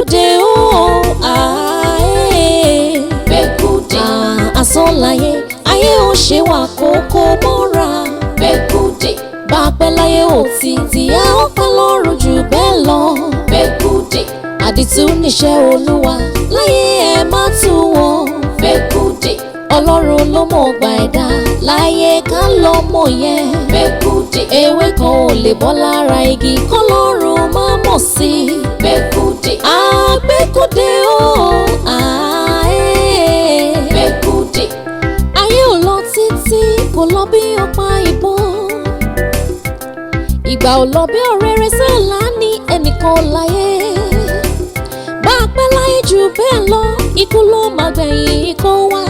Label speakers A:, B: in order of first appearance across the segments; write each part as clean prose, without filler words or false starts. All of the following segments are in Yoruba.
A: Gbekude o ae Gbekude asolaye ayé ò ṣe wà kókó mọ́ra Gbekude bá pẹ́ láyé ò títí a ó pẹ́ lọ́run jù bẹ́ẹ̀ lọ Gbekude àdìtú níṣẹ́ Olúwa láyé ẹ má tú wọn Gbekude Ọlọ́run ló mọ̀ ọgbà ẹ̀dá láyé ká lọ mọ̀ yẹn Gbekude ewé kan ò lè bọ́ lára igi kọ́lọ́run má mọ̀ sí Gbekude Gbekude o Gbekude ayé ò lọ títí kò lọ bí ọ̀pá ìbọn ìgbà ò lọ bí ọ̀rẹ́rẹ́ sẹ́lá ní ẹnìkan láyé bá a pẹ́ láyé jù bẹ́ẹ̀ lọ ikú ló máa gbẹ̀yìn ikú wa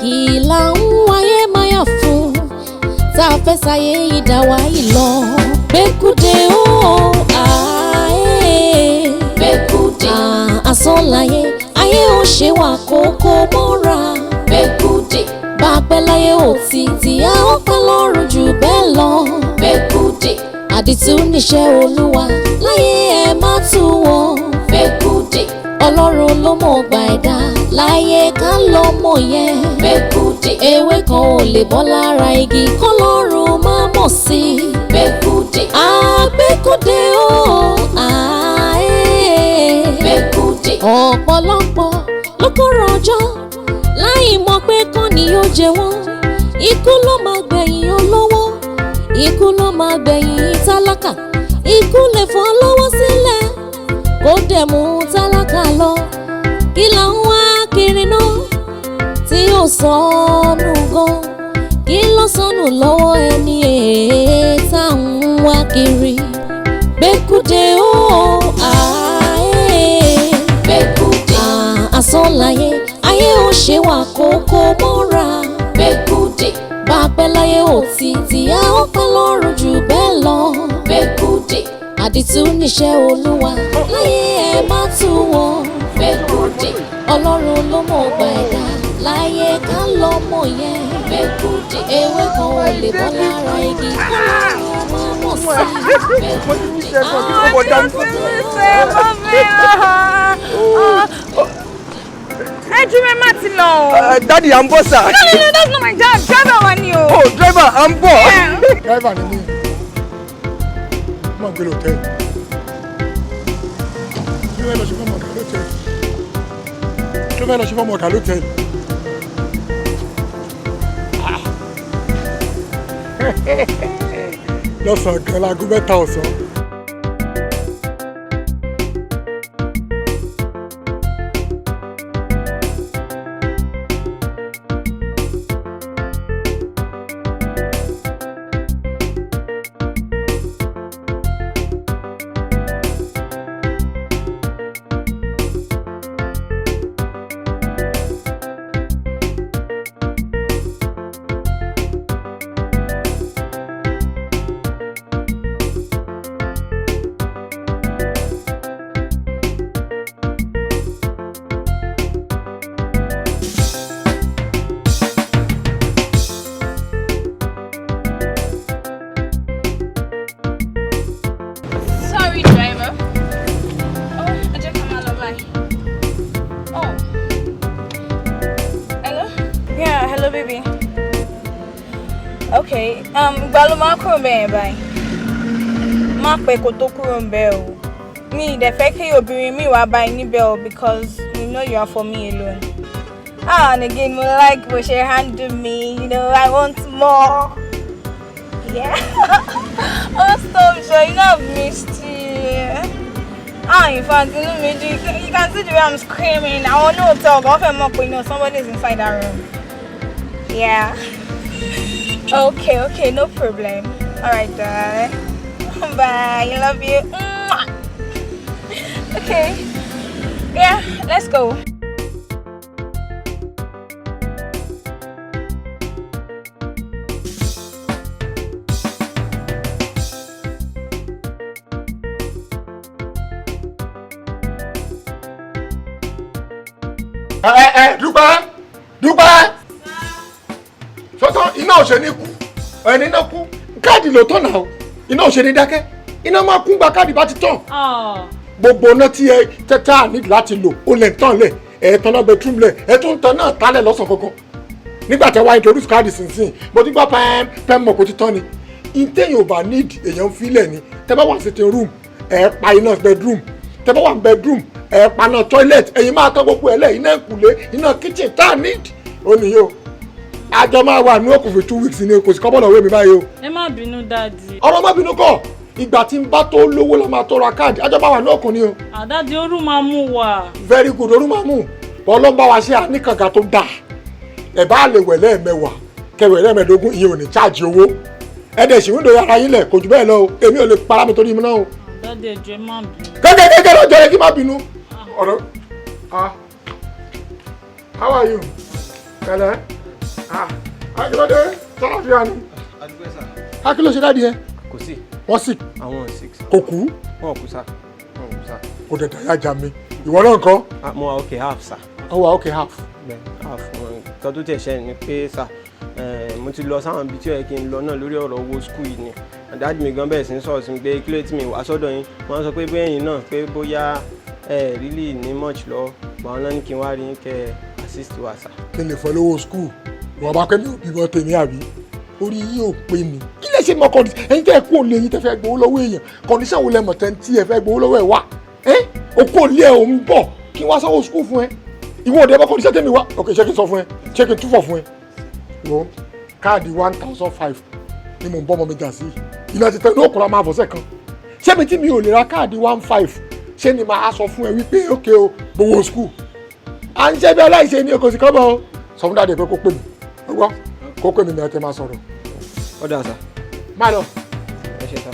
A: kí là ń wáyé máyà fún tá a fẹ́ sáyé ìdáwà yìí lọ Gbekude o Gbekude asọ́láyé ayé ò ṣe wà kókó mọ́ra Gbekude bá a pẹ́ láyé ò títí a ó pẹ́ lọ́run jù bẹ́ẹ̀ lọ Gbekude àdìtú níṣẹ́ Olúwa láyé ẹ má tú wọn Gbekude Ọlọ́run ló mọ̀ ọgbà ẹ̀dá láyé ká lọ mọ̀ yẹn Gbekude ewé kan ò lè bọ́ lára igi kọ́lọ́run má mọ̀ sí Gbekude Gbekude o Gbekude ọ̀pọ̀lọpọ̀ ló kọ́rọ̀ ọjọ́ láì mọ̀ pé kán ni yóò jẹ wọ́n ikú ló máa gbẹ̀yìn olówó ikú ló máa gbẹ̀yìn tálákà ikú lè fọ́ lọ́wọ́ sílẹ̀ kó dẹ̀ mú tálákà lọ kí là ń wá kiri náà tí yóò sọnù gan kí ló sọnù lọ́wọ́ ẹni tá ń wá kiri Gbekude o Gbekude asọ́láyé ayé ò ṣe wà kókó mọ́ra Gbekude bá a pẹ́ láyé ò títí a ó pẹ́ lọ́run jù bẹ́ẹ̀ lọ Gbekude àdìtú níṣẹ́ Olúwa láyé ẹ má tú wọn Gbekude Ọlọ́run ló mọ̀ ọgbà ẹ̀dá láyé ká lọ mọ̀ yẹn Gbekude ewé kan ò lè bọ́ lára igi kọ́lọ́run má mọ̀ sí
B: Daddy, I'm boss, sir.
C: No, that's not my job. Driver one you.
B: Oh, driver, I'm boss.
C: Yeah.
D: Driver ni mi. Mo gbé hotel. Kí ló lọ ṣe fún ọmọkà hotel? Kí ló lọ ṣe fún ọmọkà hotel? Lọ́sàn-án kan láago mẹ́ta ọ̀sán.
C: Okay, gbalo ma kúrò ńbẹ̀ báyìí. Má pẹ́ kó tó kúrò ńbẹ̀ o. Mi dẹ̀ fẹ́ kí obìnrin mi wá báyìí níbẹ̀ o because you know you are for me alone. And again, mo like bó ṣe handle me, you know, I want more. Yeah. Oh, stop, sure, you know I've missed you. In fact, you know, you can see the way I'm screaming. I want no talk. I feel more, you know, somebody's inside that room. Yeah. Okay, no problem. Alright, darling. Bye, I love you. Okay. Yeah, let's go.
D: Dúpẹ́. Sọ́tọ̀ iná ò ṣe ní kú. Ẹni náà kú. Káàdì ló tọ̀nà o. Iná ò ṣe ní dákẹ́. Iná máa kún gba káàdì bá ti tàn. gbogbo náà tí ẹ tẹ́tà ní láti lò ó lẹ̀ ń tán lẹ̀ ẹ̀ tán náà bedroom lẹ̀ ẹ̀ tún tán náà tálẹ̀ lọ́sàn kankan nígbà tí wàá introduce káàdì sínsìn mo ti gbọ́ pẹ́ẹ́m mọ̀ kó ti tán ni ìtẹ̀yìn ò bá need èèyàn filẹ̀ ni tẹ́ bá wà sitting room ẹ̀ pa iná bedroom tẹ́ bá wà bedroom ẹ̀ pa náà toilet ẹ̀yin máa tán gbogbo ẹ̀ lẹ̀ iná ìkùlé iná kitchen tá a need ó nìyí o àjọ máa wà ní òkùnfin 2 weeks ni kò sí kọ́ bọ́ọ̀lù òwe mi báyìí o.
C: ẹ má bínú dáàdì.
D: ọ̀rọ̀ má bínú kọ́ ìgbà tí n bá tó lówó la máa tó ra káàdì àjọ máa wà ní òkùn ni o.
C: àdáde orú máa mú wa.
D: very good orú máa mú ọlọ́mbà wa ṣe àníkànga tó dáa ẹ̀ bá lè wẹ̀ lẹ́ẹ̀mẹwàá kẹwẹ̀ lẹ́ẹ̀mẹdógún ìyẹn ò ní cháàjì owó ẹ̀dẹ̀ sì wíńdò yàrá yín lẹ̀ kò jù bẹ́ẹ̀ lọ o èmi ò lè para mi torí mi náà o.
C: àdáde ẹjọ́ má bínú.
D: kékeré lọ́jọ́ rẹ kí má bínú. ọ̀rọ̀ how are you? kẹlẹ akílódé sọlá ni. akíló ṣe dáàdi yẹn.
E: kò sí.
D: wọ́n sì.
E: àwọn 6.
D: kò kú.
E: wọn kú sá.
D: kò dẹ̀ dáyà já mi ìwọ náà kọ́.
E: mo wà okay half sá.
D: ó wà okay half.
E: half nǹkan tó tẹ̀ ṣe ni pé sá mo ti lọ sáwọn ibi tí ó yẹ kí n lọ náà lórí ọ̀rọ̀ owó skul yìí ni àdáàdì mi gan bẹ̀rẹ̀ sí ń sọ̀rọ̀ sí mi pé kí ló tí mi wá sọ́dọ̀ yín wọ́n sọ pé bẹ́ẹ̀ yín náà pé bóyá really ní much lọ báwọn náà ní kí n wá rí kẹ́ assist wa sá.
D: kí n lè fọ lówó skul wọn bá pẹ́ mi ò bímọ tèmi àbí orí yìí ò pé mi kí lè ṣe mọ kọ́ndíṣàn ẹ̀yin tẹ́ ẹ kú òlé yín tẹ́ fẹ́ gbowó lọ́wọ́ èèyàn kọ́ndíṣàn wo lẹ mọ̀ tẹ́ tí ẹ fẹ́ gbowó lọ́wọ́ ẹ̀ wá okú òlé ẹ̀ ò ń bọ̀ kí n wá sanwó skul fún ẹ ìwọ òde ẹ̀bá kọ́ndíṣàn tẹ́mi wá ok ṣé kí n sọ fún ẹ ṣé kí n túfọ̀ fún ẹ wo káàdì 1005 ni mò ń bọ́ ọmọ mi jà sí iná ti tẹ́ ní òkúra máa fọ́sẹ̀ kan ṣé mi tí mi ò lè ra káàdì 15 ṣé ni màá sọ fún ẹ wípé ok o gbowó skul à ń ṣe bí aláìṣe ni kò sì kọ́ bọ́ ọ sọ fún dáadé pé kó pè mí ọgbọ́n kó pè mí ní ẹ máa sọ̀rọ̀.
E: ó dà sá.
D: má lọ.
E: ẹ ṣe sá.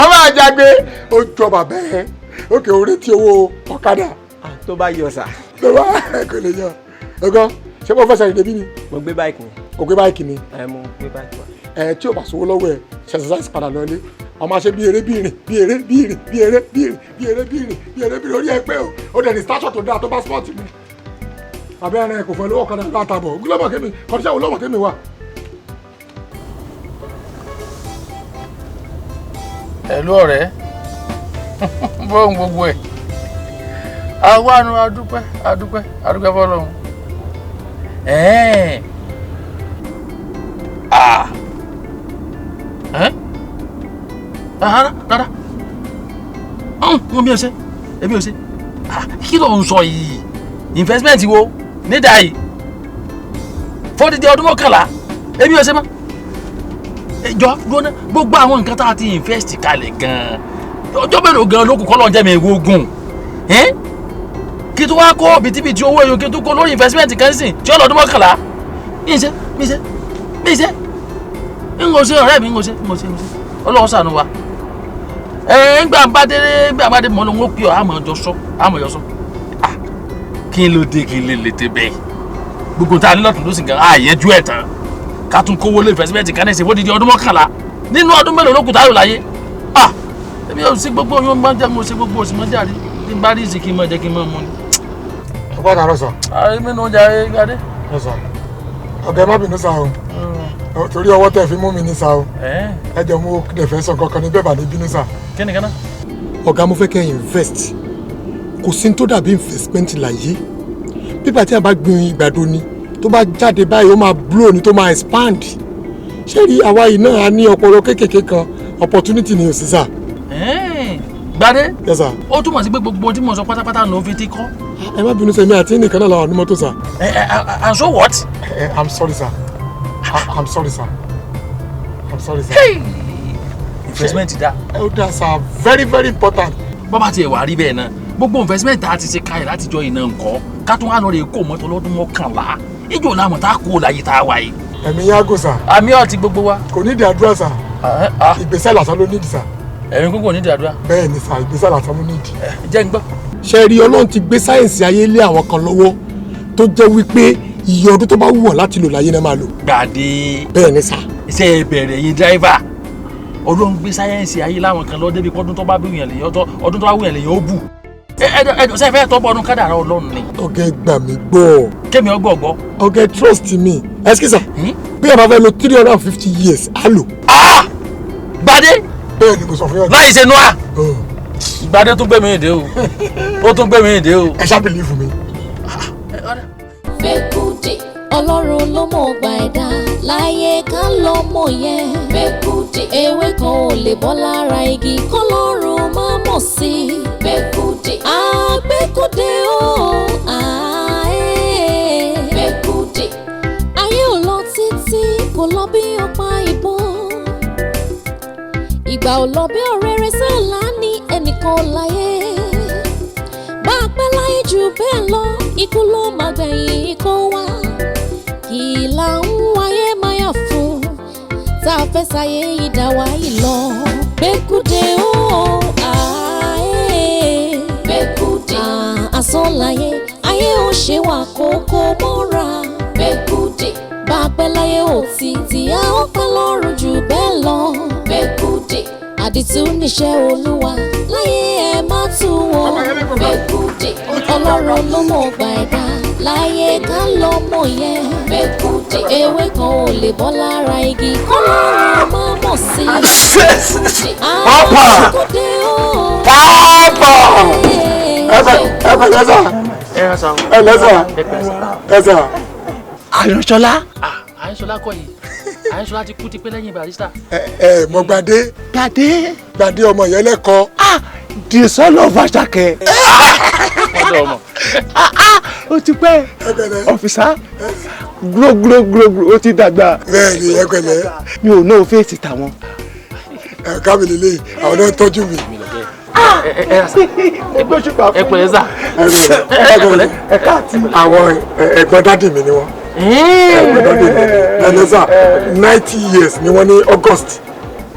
D: ọmọ àjàgbé ó jọ bàbá ẹ òkè orí tí owó ọ̀kadà.
E: tó bá yọ sá.
D: tó bá kò lè yọ ọgbọ́n ṣé mo fẹ́ sẹ́yìn débi ni.
E: mo gbé báìkì ni.
D: o gbé báìkì ni.
E: mo gbé báìkì wa.
D: tí o bá sówó lọ́wọ́ ẹ ṣẹ̀ṣẹ̀ padà lọ́lé ọmọ àṣẹ bí eré bí ìrìn bí eré bí ìrìn bí eré bí ìrìn bí eré bí ìrìn bí eré bí ìrìn orí ẹ pé o ó dẹ̀ ní station tó dáa tó bá spọ́ọ̀tì mi àbẹ́ ẹ̀rẹ́ kò fẹ́ lówó kan náà látàbọ̀ gúlọ́mọ̀ kémi kọ́ńtíṣà wo lọ́mọ̀ kémi wà.
B: ẹ̀lú ọ̀rẹ́ bóun gbogbo ẹ̀ àwọn àánú adúpẹ́ fọlọ́run rárá èmi ò ṣe kí ló ń sọ yìí investment wo nídà yìí fọ́dídé ọdún mọ́kànlá èmi ò ṣe mọ́ jọ gbóná gbogbo àwọn nǹkan tá a ti invest kalẹ̀ gan-an ọjọ́ mélòó gan-an ló kù kọ́ lọ́n jẹ́ mi ìwógun kí tó wá kó bìtìbìtì owó èèyàn kí tó kó lórí investment kan sìn tí ó lọ́dún mọ́kànlá mi ṣe ń ṣe ọ̀rẹ́ mi ń ṣe ọlọ́run ṣàánú wa ńgbà bá dé mọ́ lóun ó pè ọ́ àmọ́ yọ sọ kí ló dé kí lè tẹ bẹ́ẹ̀ gbogbo tá a ní lọ́tún ló sì gan àyẹ́jú ẹ̀ tán ká tún kówó lé investment kan ẹ̀sìn fódìdí ọdún mọ́kànlá nínú ọdún mélòó ló kù táyò láyé èmi ò sí gbogbo oyún máa ń jẹ́ mo ṣe gbogbo òsì máa ń jàre tí n bá rí ìsìn kí n máa jẹ́ kí n máa mú ni.
D: ọgbọ́n àtàrọ̀ sọ.
B: ààrẹ mi ló ń jẹ Gbadé.
D: ẹ sọ ọ̀gá ẹ má bínú sá o torí ọwọ́ tẹ̀ fi mú mi ní sá o ẹ jẹ́ mo dẹ̀ fẹ́ sọ kankan ní bẹ́ẹ̀ bá ní bínú sá.
B: kí ni gánà.
D: ọ̀gá mo fẹ́ kẹ́ invest kò sí tó dàbí investment láyé pípa tí a bá gbin ìgbàdo ni tó bá jáde báyìí ó máa blow ni tó máa expand ṣé rí àwa yìí náà a ní ọpọlọ kéékèèké kan opportunity ni ò sí sá.
B: Gbadé.
D: Yes sir.
B: ó túmọ̀ sí pé gbogbo tí mo sọ pátápátá ló fi ti kọ́.
D: ẹ má bínú sẹ́mi àti nìkan náà làwọn onímọ́tò sá.
B: and so what.
D: I'm sorry sir. I'm sorry sir.
B: Hey! investment da.
D: ó dá sir very very important.
B: bọ́bá tiẹ̀ wà rí bẹ́ẹ̀ náà gbogbo investment tá a ti ṣe káyọ̀ látijọ́ iná nǹkan ká tún wá lọ rè kó mọ́tò lọ́dún mọ́kànlá ìjọ làmọ̀ tá a kó láyé tá a wá yìí.
D: ẹ̀mí yágò sà.
B: àmì ọ̀tí gbogbo wa.
D: kò ní ìdí àdúrà sà. ìgbésẹ̀ làtọ́ ló nídìí sà.
B: ẹ̀rín kókò ní ìdí àdúrà.
D: bẹ́ẹ̀ ni sà ìgbésẹ̀ làtọ́ ló nídìí.
B: jẹ́ ń gbọ́.
D: ṣe rí ọlọ́run ti gbé sáyẹ̀nsì ayé lé àwọn kan lọ́wọ́ tó jẹ́ wípé iye ọdún tó bá wù wọ́n láti lò láyé náà máa lò.
B: Gbàdé.
D: bẹ́ẹ̀ ni sà.
B: iṣẹ́ ìbẹ̀rẹ̀ yín dráìvà ọlọ́run gbé sáyẹ́ǹsì ayé láwọn kan lọ débi ọdún tó bá wù yàn lèyàn ó bù. ẹjọ sẹfẹ tọpọ ọdún kádàrá Ọlọ́run ni.
D: ọ̀gá gbà mí gbọ́.
B: kémi ọgbọgbọ.
D: ọ̀gá trust me ẹsikisa bí ẹ bá fẹ́ lò 350 years á lò.
B: Gbadé
D: bẹ́ẹ̀ ni mo sọ fún yọ.
B: láì ṣe nua ìgbàdé tún gbé mi ìdè o ó tún gbé mi ìdè o.
D: ẹ ṣá believe mi.
A: Gbekude ọlọ́run ló mọ̀ ọgbà ẹ̀dá láyé ká lọ mọ̀ yẹn. Gbekude ewé kan ò lè bọ́ lára igi kọ́lọ́run má mọ̀ sí. Gbekude Gbekude o Gbekude ayé ò lọ títí kò lọ bí ọ̀pá ìbọn, ìgbà ò lọ bí ọ̀rẹ́rẹ́ sálà ní ẹnìkan láyé. Bá a pẹ́ láyé jù bẹ́ẹ̀ lọ ikú ló máa gbẹ̀yìn ikú wa. Kì í là ń wáyé máyà fún tá a fẹ́ sáyé ìdáwà yìí lọ. Gbekude o Gbekude asán láyé ayé ò ṣe wà kókó mọ́ra. Gbekude bá a pẹ́ láyé ò títí a ó pẹ́ lọ́run jù bẹ́ẹ̀ lọ. Gbekude àdìtú níṣẹ́ olúwa láyé ẹ má tú wọn. Gbekude ọlọ́run ló mọ̀ ọgbà ẹ̀dá láyé ká lọ mọ̀ yẹn. Gbekude ewé kan ò lè bọ́ lára igi kọ́lọ́run má mọ̀ sí. Gbekude o
D: lẹ́sà.
B: Àyànṣọlá Àyànṣọlá kọ́ yìí Àyànṣọlá ti kú ti pẹ́ lẹ́yìn Barrister.
D: Mo Gbadé. Gbadé ọmọ yẹn lẹ́kọ̀ọ́.
E: the son of Àṣàkẹ́.
B: ọ̀dọ̀ ọmọ.
E: ó ti pẹ́ ọ̀fíìsà gbogbo ó ti dàgbà.
D: bẹ́ẹ̀ ni ẹgbẹ̀lẹ́.
E: mi ò náà fèsì tàwọn.
D: kábìlì lè àwọn náà tọ́jú mi.
B: ẹ pẹ̀lẹ́ sà.
D: àwọn ẹ̀gbọ́n dádì mi ni wọ́n. ẹ̀gbọ́n dádì mi ẹ̀lẹ́sà 90 years ni wọ́n ní August.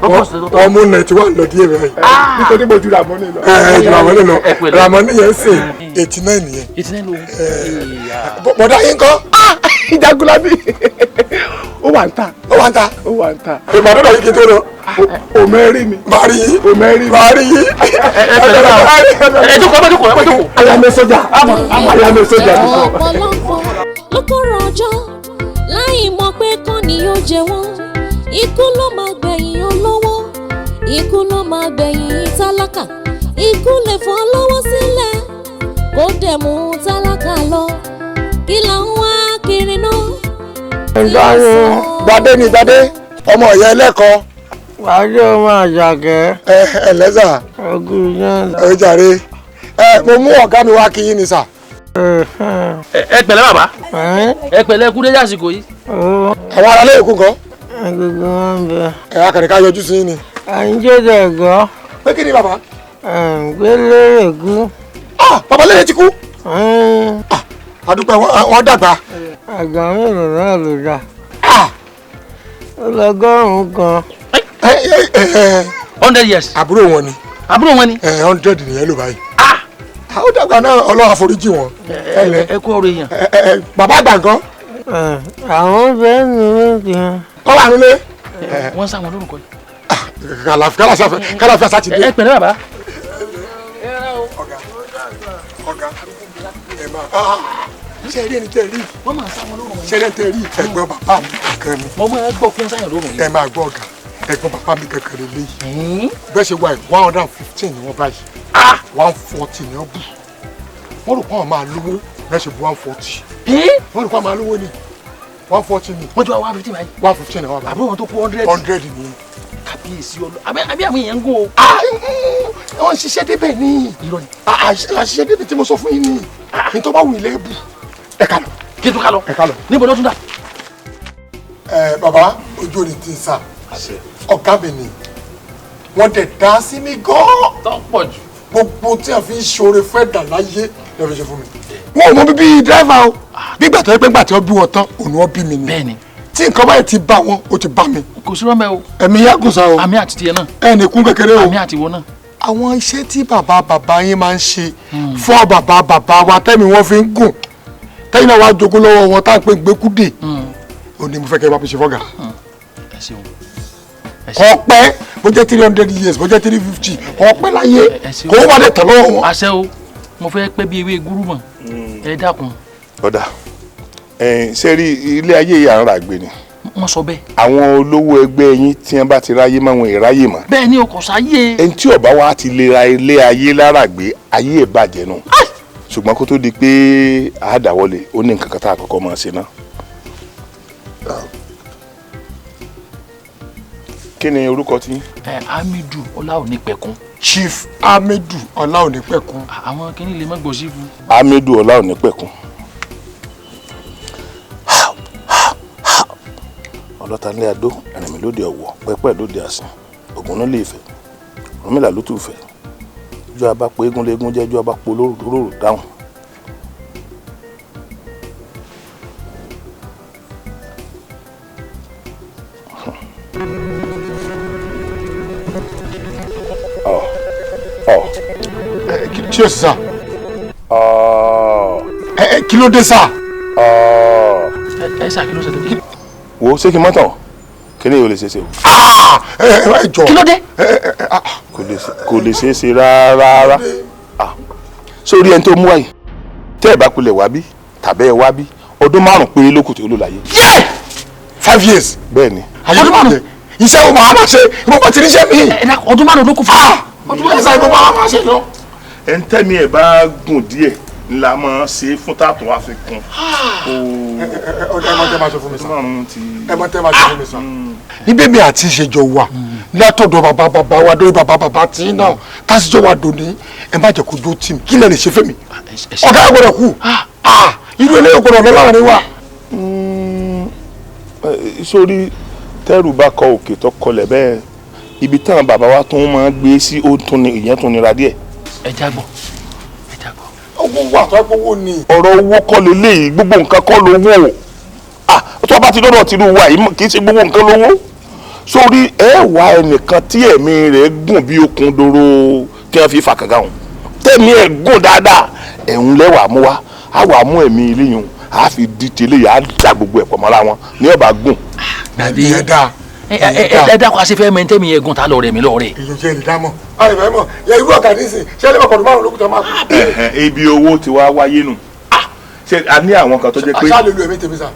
D: wọ́n mú 91 lọ díẹ̀ báyìí.
E: nítorí mo ju Ramoni lọ.
D: ju Ramoni lọ Ramoni yẹn sè 89 nìyẹn.
B: 89 ló.
D: bọ̀dá yín kọ́.
E: Ìjagunlabi ó wà ń ta. ìbàdàn náà yìí kí n tó lọ. òmẹ́rì ni.
D: màrí yìí.
B: ẹ jókòó.
E: ayámẹ́ sójà.
A: ọ̀pọ̀lọpọ̀ ló kọ́ra ọjọ́ láì mọ̀ pé kán ni yóò jẹ wọ́n. Ikú ló máa gbẹ̀yìn olówó, ikú ló máa gbẹ̀yìn tálákà. Ikú lè fọ́ lọ́wọ́ sílẹ̀ kó dẹ̀ mú tálákà lọ. Kí là ń wá kiri náà?
D: Gbadé ni Gbadé ọmọ ìyá ẹlẹ́kọ̀ọ́.
E: Gbadé ọmọ Àṣàkẹ́.
D: ẹlẹ́sà.
E: ọgùn yẹn.
D: ẹ jàre mo mú ọ̀gá mi wá kí yín ni sà.
B: ẹ pẹ̀lẹ́ bàbá. ẹ pẹ̀lẹ́ kú dé àsìkò yìí.
D: àwọn aráalé èkó kan.
E: gbogbo wọn bẹ.
D: akàrẹ̀ká yọjú sí yín ni.
E: à ń jẹ́jẹ́ ẹ̀gọ́.
D: pé kí ni bàbá.
E: gbélé ègún.
D: bàbá lẹ́yìn ti kú. àdúpẹ́ wọn dàgbà.
E: àgbà mélòó náà ló dà. ó lọ́gọ́rùn-ún kan.
B: 100 years.
D: àbúrò wọn ni. 100 nìyẹn ló báyìí. ó dàgbà náà Ọlọ́run àforíjì wọn.
B: ẹ kú ọ̀rọ̀ èèyàn.
D: bàbá àgbà nǹkan.
E: àwọn bẹ́ẹ̀ ni méjì.
D: wọ́n wà nílé.
B: wọ́n sá wọn lórúkọ yìí.
D: kálàfíà sátidé.
B: ẹ pẹ̀lẹ́ bàbá.
D: ọ̀gá ṣe rí ẹni tẹ́ rí.
B: wọ́n máa sá wọn lórúkọ yìí.
D: ṣe rí ẹni tẹ́ rí ẹ̀gbọ́n bàbá mi kankan ni.
B: mo máa gbọ́ fún sáyẹn lórúkọ yìí.
D: ẹ máa gbọ́ ọ̀gá ẹ̀gbọ́n bàbá mi kankan lè léyìí. bẹ́ẹ̀ ṣe wà 115 ni wọ́n báyìí. 140 ni wọ́n bù. wọ́n rò pé àwọn máa lówó bẹ́ẹ̀ ṣe bu 140. wọ́n rò pé àwọn máa lówó ni 140 ni.
B: wọ́n ti wá 150 báyìí.
D: 115 ni wọ́n bá.
B: àbúrò wọn tó kú 100.
D: 100 ni.
B: kábíyèsí ọlọ àbí àwọn èèyàn ń gún o.
D: wọ́n ṣiṣẹ́ débẹ̀ ní.
B: irọ́ ni.
D: àṣìṣe débẹ̀ tí mo sọ fún yín ni. ní tó bá wù ilé bù. ẹ ká lọ.
B: kí n tún ká lọ.
D: ẹ ká lọ.
B: níbo ló tún dà.
D: bàbá ojú òní ti ń sà. ọ̀gá mi ni wọ́n dẹ̀ dá sí mi gan-an.
B: tó pọ̀ jù.
D: gbogbo tí a fi ń ṣoore fẹ́ dà láyé ló fi ṣe fún mi. wọn ò mọ bíbí dírẹ́fà o. nígbà tó yẹ pé gbà tí wọ́n bí wọn tán òun wọ́n bí mi ni.
B: bẹ́ẹ̀ni.
D: tí nǹkan báyìí ti bá wọn ó ti bá mi.
B: kò sí rọ́mẹ́ o.
D: ẹ̀mí yàgùn sa o.
B: àmì àti tiẹ̀ náà.
D: ẹnì kún kékeré o.
B: àmì àti ìwọ náà.
D: àwọn iṣẹ́ tí bàbá yín máa ń ṣe fún bàbá wa tẹ́mi wọ́n fi ń gùn tẹ́yìn náà wàá jogún lọ́wọ́ wọn tá à ń pè Gbekude ó ní mo fẹ́ kẹ́ ẹ bá fi ṣe fọ́gà.
B: ẹ ṣeun.
D: ọpẹ́ bó jẹ́ 300 years bó jẹ́ 350 ọpẹ́ láyé kò wọ́n wà lè tẹ̀ lọ́wọ́ wọn.
B: àṣẹ o mo fẹ́ pẹ́ bí ewé gúrú mọ̀ ẹ dákun.
F: ọ̀dà ṣe rí ilé ayé yìí à ń rà gbé ni
B: wọ́n sọ bẹ́ẹ̀.
F: àwọn olówó ẹgbẹ́ yín tí wọ́n bá ti ráyé mọ́ wọn ìráyè mọ́.
B: bẹ́ẹ̀ ni o kò sáyé.
F: ẹni tí ọba wa ti lè ra ilé ayé lára gbé ayé ẹ̀ bàjẹ́ nù. ṣùgbọ́n kó tó di pé àádáwọlé ó ní nǹkan kan tá a kọ́kọ́ máa ṣe náà. kí ni orúkọ tí.
B: Hamidu Ọláònípẹ̀kun.
D: Chief Hamidu Ọláònípẹ̀kun.
B: àwọn kìíní lè má gbọ́ síbu.
F: Hamidu Ọláònípẹ̀kun. ọlọ́ta ní adó ẹ̀rìnmí lóde ọ̀wọ̀ pẹ́pẹ́ lóde àsìn Ògúnná lè fẹ́ Ọ̀rúnmìlà ló tù fẹ́ jọ abá pé eégún léégún jẹ́ jọ abá po lóró dáhùn.
D: kí ló sì sá. kí ló dé sá.
B: ẹ sá kí ló ṣe tó.
F: wo ṣé kí n mọ́tàn kí ni yóò lè ṣe é ṣe o.
D: jọ
B: kí ló dé.
F: kò lè ṣe é ṣe rárá. sórí ẹni tó mú wáyé tẹ́ ẹ̀ bá kulẹ̀ wá bí tàbí ẹ wá bí ọdún 5 péré ló kù tí ó lò láyé.
D: 5 years.
F: bẹ́ẹ̀ ni.
D: ọdún 5 iṣẹ́ wo màá máa ṣe ìmọ̀pọ̀ tí níṣẹ́ mi.
B: ọdún 5 ló kù fún wa.
D: ọdún 5 iṣẹ́ ìmọ̀pọ̀ máa ṣe lọ.
F: ẹ̀ ń tẹ́mi ẹ̀ bá gùn díẹ̀ ńlá máa ṣe fún tààtò wá fi kún.
D: ẹ mọ tẹ́ máa ṣe fún mi sá. ẹ mọ tẹ́ máa ṣe fún mi sá. ní bébí àti ìṣèjọ wa látọ̀dọ̀ bàbá wa lórí bàbá tí náà tásìjọ wa dòní ẹ má jẹ́ kó jó tì mí kí lẹ lè ṣe fẹ́ mi. ọ̀gá àgbọ̀dọ̀ kù irú eléyìí gbọ́dọ̀ lọ láàrin wa.
F: sórí tẹ́rù bá kọ òkè tó kọlẹ̀ bẹ́ẹ̀ ibi táwọn bàbá wa tó máa gbé sí ìyẹn tó nira díẹ̀.
B: ẹ jágbọ́.
D: owó wà tó ẹ gbówó ni.
F: ọ̀rọ̀ owó kọ́ leléyìí gbogbo nǹkan kọ́ lówó tó bá ti dọ́dọ̀ tìlú wa yìí kì í ṣe gbogbo nǹkan lówó sórí ẹ wá ẹnìkan tí ẹ̀mí rẹ̀ gùn bí okùn dòrò kí wọ́n fi fà kàkà hàn tẹ̀mí ẹ̀ gùn dáadáa ẹ̀hún lẹ́wàá mú wa á wà mú ẹ̀mí ilé yìí á fi di tẹ́lẹ̀ yà á dà gbogbo ẹ̀ pọ̀ mọ́ra wọn ní ọba gùn.
B: dàbí ẹ dákọ̀ àṣefẹ́ mẹ́ntẹ́mi yẹn gùn tá lọ rẹ̀ mí lọ rẹ̀.
D: èyí jẹ́ ìdámọ̀ àlè fẹ́ mọ̀ yẹ irú ọ̀gá ní sìn ṣé ẹ lè mọ̀ kọ̀ọ̀dún 5 lókùtà máa kú.
F: ibi owó ti wá wáyé nù ṣe a ní àwọn kan tó jẹ́ pé.
D: àṣà lè lu ẹ̀mí tèmi sá.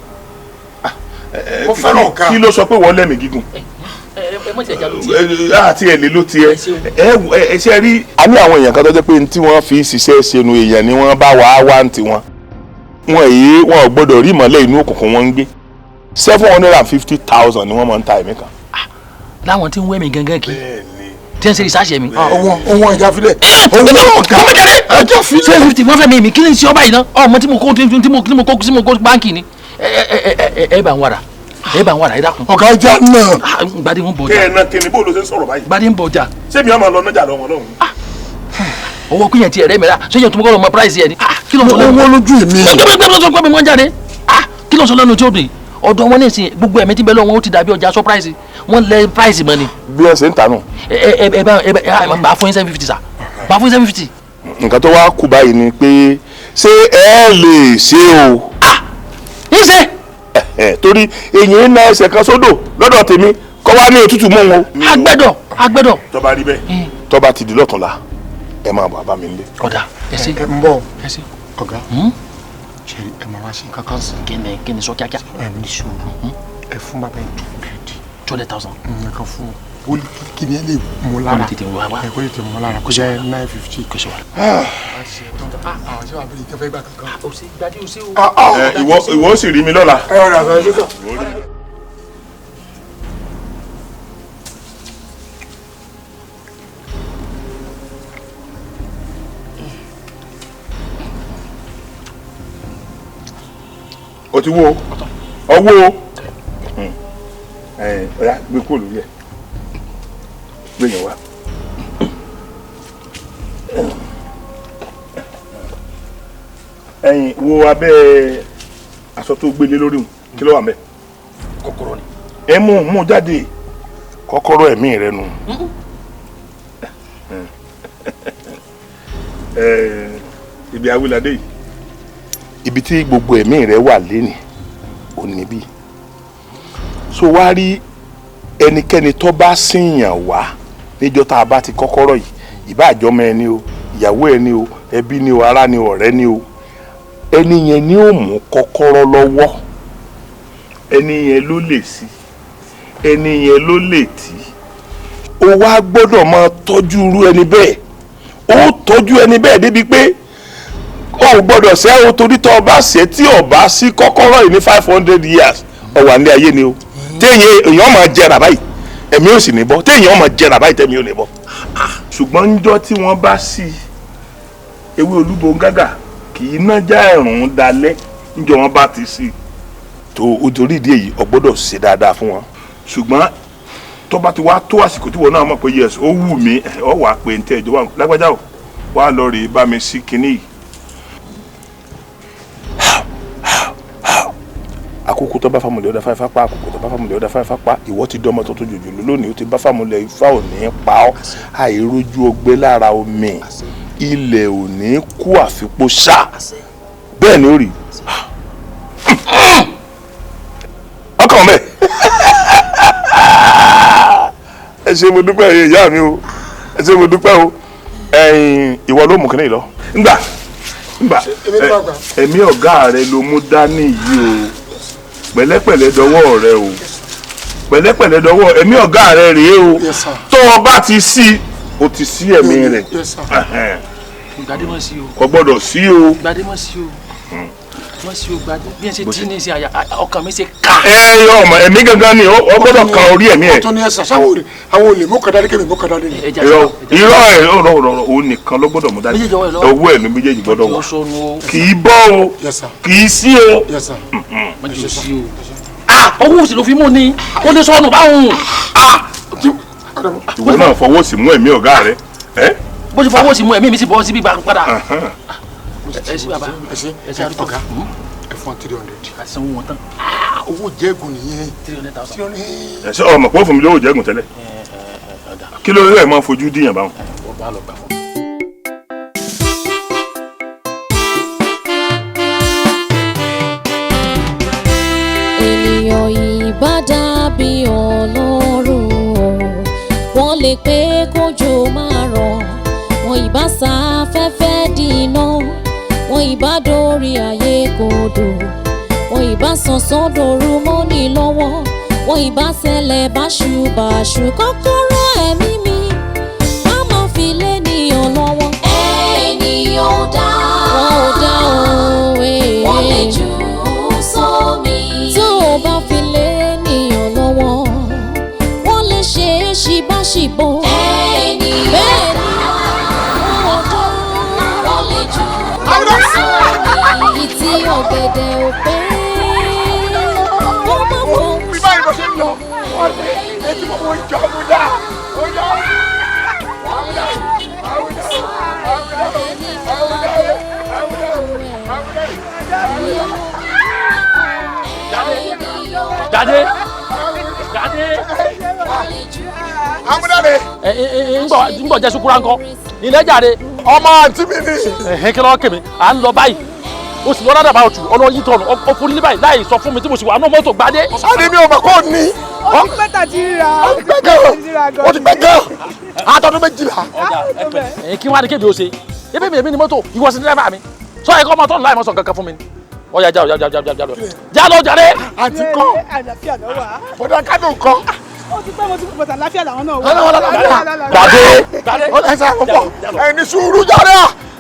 D: mo fẹ́ràn ọ̀gá.
F: kí ló sọ pé wọ́n lẹ́mìí gígùn. àti ẹ̀ lè ló tiẹ̀ ẹ ṣe rí. a ní àwọn èèyàn kan tó jẹ́ pé tí wọ́n fi ṣiṣẹ́ ṣẹnu èèyàn ni wọ́n bá wá ń tiwọn wọn ò gbọ́dọ̀ rí ìmọ́lẹ̀ inú òkùnkùn wọn ń gbé 750,000 ni wọ́n máa ń ta ẹ̀mí kan.
B: láwọn tí ń wẹ́ mi gangan kì í tí ń ṣe ìsáṣẹ́ mi.
D: ohun ẹja filẹ̀ ohun ọ̀gá ẹja filẹ̀.
B: 750 wọ́n fẹ́ mi kí ni sí ọba yìí náà ọmọ tí mo kó báńkì ni ẹ bá ń wàrà ẹ dákun.
D: ọ̀gá ẹja náà.
B: gbadé ń bọ̀ ọjà.
F: kẹ́ ẹ̀ náà kí ni bóòlù ṣe ń sọ̀rọ̀ báyìí.
B: gbadé ń bọ̀ ọjà.
F: sẹ́mi ọmọ lọ nájà lọ́wọ́ lọ́hùn.
B: owó kúnyẹ̀ tí ẹ̀rẹ́ mẹ́ra sẹ́yìn tó mọ́ kọ́ lọ́mọ price yẹn ni. kí ló ń sọ lẹ́nu.
D: owó lójú mi.
B: kí ló ń sọ lẹ́nu tí ó dùn yìí ọ̀dọ̀ wọn ní ìsìn gbogbo ẹ̀mí tí bẹ́ẹ̀ lọ́wọ́ ó ti dàbí ọjà surprise wọ́n lẹ price mọ́ ni.
F: bí ẹ ṣe ń tànù.
B: bá fún 750 sa bá fún 750.
F: nǹkan tó wá kú báyìí ni pé ṣé ẹ lè ṣe o.
B: yín ṣe.
F: torí èyí ń na ẹsẹ̀ kan sódò lọ́dọ̀ tèmi kọ́ wá ní òtútù mọ́ wọn.
B: agbẹ́dọ̀.
F: tó bá rí bẹ́ẹ̀ tó bá ti di lọ́tùnla ẹ máa bọ̀ àbá mi nílé.
B: ọ̀dà ẹ ṣe.
D: ẹ ń bọ̀ ọ̀gá ṣe ẹ máa wá sí kankan sí.
B: kí ni sọ kíákíá.
D: ẹ ní sùúrù ẹ fún bàbá yẹn
B: 200,000.
D: ẹ kàn fún un kí ni ẹ lè mú lára ẹ kó lè tẹ mú lára kó jẹ 950.
B: kò ṣe wà.
D: àwọn ṣé wàá bẹ̀rẹ̀ ìtẹ́fẹ́ gbà kankan.
B: o ṣe gbadé o ṣe o.
F: ìwọ ó sì rí mi lọ́la.
D: ẹ ọ̀rẹ́ àgbà ẹ ṣe
F: o ti wo ọwọ́ ọ̀yá gbé kúrò lórí ẹ̀ gbé yẹn wá. Wo abẹ́ aṣọ tó gbélé lórí òun kí ló wà mẹ́.
B: kọ́kọ́rọ́ ni.
F: ẹ mú jáde kọ́kọ́rọ́ ẹ̀mí rẹ nù. ibi awilade yìí ibi tí gbogbo ẹ̀mí rẹ wà lénìí ò níbí so wá rí ẹnikẹ́ni tó bá síyàn wá níjọ́ tá a bá ti kọ́kọ́rọ́ yìí ìbá àjọmọ ẹni o ìyàwó ẹni o ẹbí ni o ará ni o ọ̀rẹ́ ni o ẹni yẹn ni ó mú kọ́kọ́rọ́ lọ́wọ́ ẹni yẹn ló lè sí ẹni yẹn ló lè tí o wá gbọ́dọ̀ máa tọ́jú irú ẹni bẹ́ẹ̀ ó tọ́jú ẹni bẹ́ẹ̀ débi pé o ò gbọ́dọ̀ ṣe o torí tó o bá ṣe tí o bá sí kọ́kọ́rọ́ yìí ní 500 years ọ̀wà ní ayé ni o téèyàn èèyàn máa jẹrà báyìí ẹ̀mí ò sì ní bọ́ téèyàn máa jẹrà báyìí tẹ̀mí ò ní bọ́ ṣùgbọ́n níjọ́ tí wọ́n bá sí ewé olúbongágà kì í nájà ẹ̀rùn dalẹ̀ níjọ́ wọ́n bá ti sí tó o torí ìdí èyí o gbọ́dọ̀ ṣe dáadáa fún wọn ṣùgbọ́n tó bá ti wá tó àsìkò tí wọn náà mọ̀ pé yes ó wù mí ọ wà pé ntẹ́ ìjọba lágbájá o wá lọ rè bá mi sí kinní yìí. àkókò tó bá fàmùlẹ̀ ọ̀dà fáfá pa àkókò tó bá fàmùlẹ̀ ọ̀dà fáfá pa ìwọ ti dọ́mọ tó tó jòjòló lónìí ó ti bá fàmùlẹ̀ ifá ò ní pa ọ́ àìrójú ọgbẹ́ lára omi ilẹ̀ ò ní kú àfipó ṣá bẹ́ẹ̀ ni ó rí ọkàn mẹ́ ẹ ṣé mo dúpẹ́ ìyá mi o ẹ ṣé mo dúpẹ́ o ìwọ ló mú kíní lọ ngbà ẹ̀mí ọ̀gá rẹ ló mú dání yìí o pẹ̀lẹ́pẹ̀lẹ́ dọwọ́ rẹ o pẹ̀lẹ́pẹ̀lẹ́ dọwọ́ ẹ̀mí ọ̀gá rẹ rèé o tó o bá ti sí o ti sí ẹ̀mí rẹ
B: gbadé mọ̀ sí o
F: kò gbọ́dọ̀ sí o
B: gbadé mọ̀ sí o wọ́n sí o gbadé bí ẹ ṣe tí ní ṣe àyà ọkàn mi ṣe ká.
F: yọ ọmọ ẹ̀mí gangan ni o gbọ́dọ̀ kan orí ẹ̀mí ẹ̀.
D: ọ̀tọ̀ ni ẹ̀sà sáwọn olè mú kàdá kébì mú kàdá lẹ́nu.
F: irọ́ ẹ̀ ọ̀rọ̀ o nìkan ló gbọ́dọ̀ mú dání owó ẹ̀ ló méjèèjì gbọ́dọ̀ wà kì í bọ́ o kì í sí o.
B: mọ̀jọ́ sí o owó òsì ló fi mú ni ó lè sọnù báwọn.
F: ìwọ náà fọwọ́ sí mú ẹ̀mí ọ̀gá rẹ.
B: bó ṣe fọwọ́ sí mú ẹ̀mí mi sì bọ́ síbí padà. ẹ sí bàbá ẹ sí àdúgbò
D: ọ̀gá ẹ fún 300.
B: àsanwó wọn tán.
D: owó jẹ́gùn nìyẹn.
B: 300,000.
F: ẹ ṣe ọmọ pé ó fún mi lówó jẹ́gùn tẹ́lẹ̀ kí ló rí ẹ̀ máa fojú díyàn báwọn.
A: ènìyàn ìbá dàbí Ọlọ́run wọ́n lè pé kójò máa rọ̀ wọ́n ìbá sáfẹ́fẹ́ dínà wọ́n ìbá dórí ayé kodò wọ́n ìbá sọ̀sọ́ dòru mọ́ni lọ́wọ́ wọ́n ìbá ṣẹlẹ̀ báṣubàṣu kọ́kọ́rọ́ ẹ̀mí mi má má fi lé ènìyàn lọ́wọ́. ènìyàn ò dá òwe wọ́n lè jù ú sómi. tó o bá fi lé ènìyàn lọ́wọ́ wọ́n lè ṣe é ṣìbáṣìbò. ènìyàn bẹ́ẹ̀ ni wọ́n dá wọ́n lè jù ú sómi. ìtì ọ̀gẹ̀dẹ̀ ò pé wọ́n má fọ́ ń
D: bí báyìí ló ṣe ń lọ etí mo wọ́n jọ àbúdá ọjọ́
B: Gbadé
D: àbúdá
B: ń bọ̀ jẹ́ sukura ńkọ́ ilé jáde.
D: ọmọ àǹtí mi ni.
B: kí lọ́wọ́ kèmí à ń lọ báyìí o sì lọ́ọ́ dàbà ọ̀tún ọ̀nà yìí tọ̀nù ó forí ní báyìí láì sọ fún mi tí mo sì wà ní mọ́tò Gbadé.
D: sáré mi ò mọ̀ kó ní.
C: ó ti pẹ́ tà tí ríra
D: ó ti pẹ́ gan. ó ti pẹ́ gan. àtọ́dún méjìlá.
B: kí wọ́n á ní kébi o ṣe ebi mi èmi ni mọ́tò ìwọ sí dírẹ́fà mi sọ ẹ̀kọ́ ọmọ tó ń láì mọ́ sọ kankan fún mi ọ̀ya já lọ jáde.
D: àti kọ́
C: àlàáfíà ló wà.
D: bọ́dà kádùn kọ́.
C: ó ti pẹ́ mo ti bọ̀tà àlàáfíà làwọn náà wà.
F: Gbadé
D: ó lẹ́sẹ̀ àkọ́kọ́ ẹni sùúrù jáde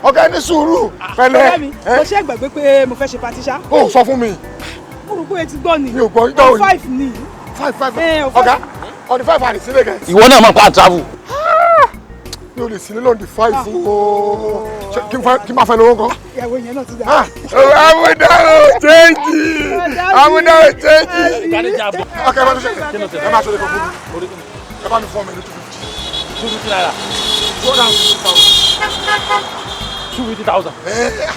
D: ọ̀gá ẹni sùúrù pẹ̀lẹ́.
C: ọ̀rẹ́ mi mo ṣe gbàgbé pé mo fẹ́ ṣe patí ṣá.
D: ó sọ fún mi.
C: mo rò pé etí gbọ́ ni.
D: mi ò gbọ́ ìjọ òní.
C: 5 ni.
D: 5 ọ̀gá ọ̀dì 5 àdì sílẹ̀ gẹ̀.
B: ìwọ náà máa pa travel.
D: mi ò lè sílẹ̀ lọ́ndì 5 ooo kí n máa fẹ́ lówó kan.
C: ìyàwó yẹn náà ti dà.
D: àmúdá ò tẹ́jì àmúdá ò tẹ́jì. ọkẹ́ ẹ bá tó ṣe ẹ máa ṣọlẹ̀ kan fún mi ẹ bá mi fọ́ mi ní
B: 250,000.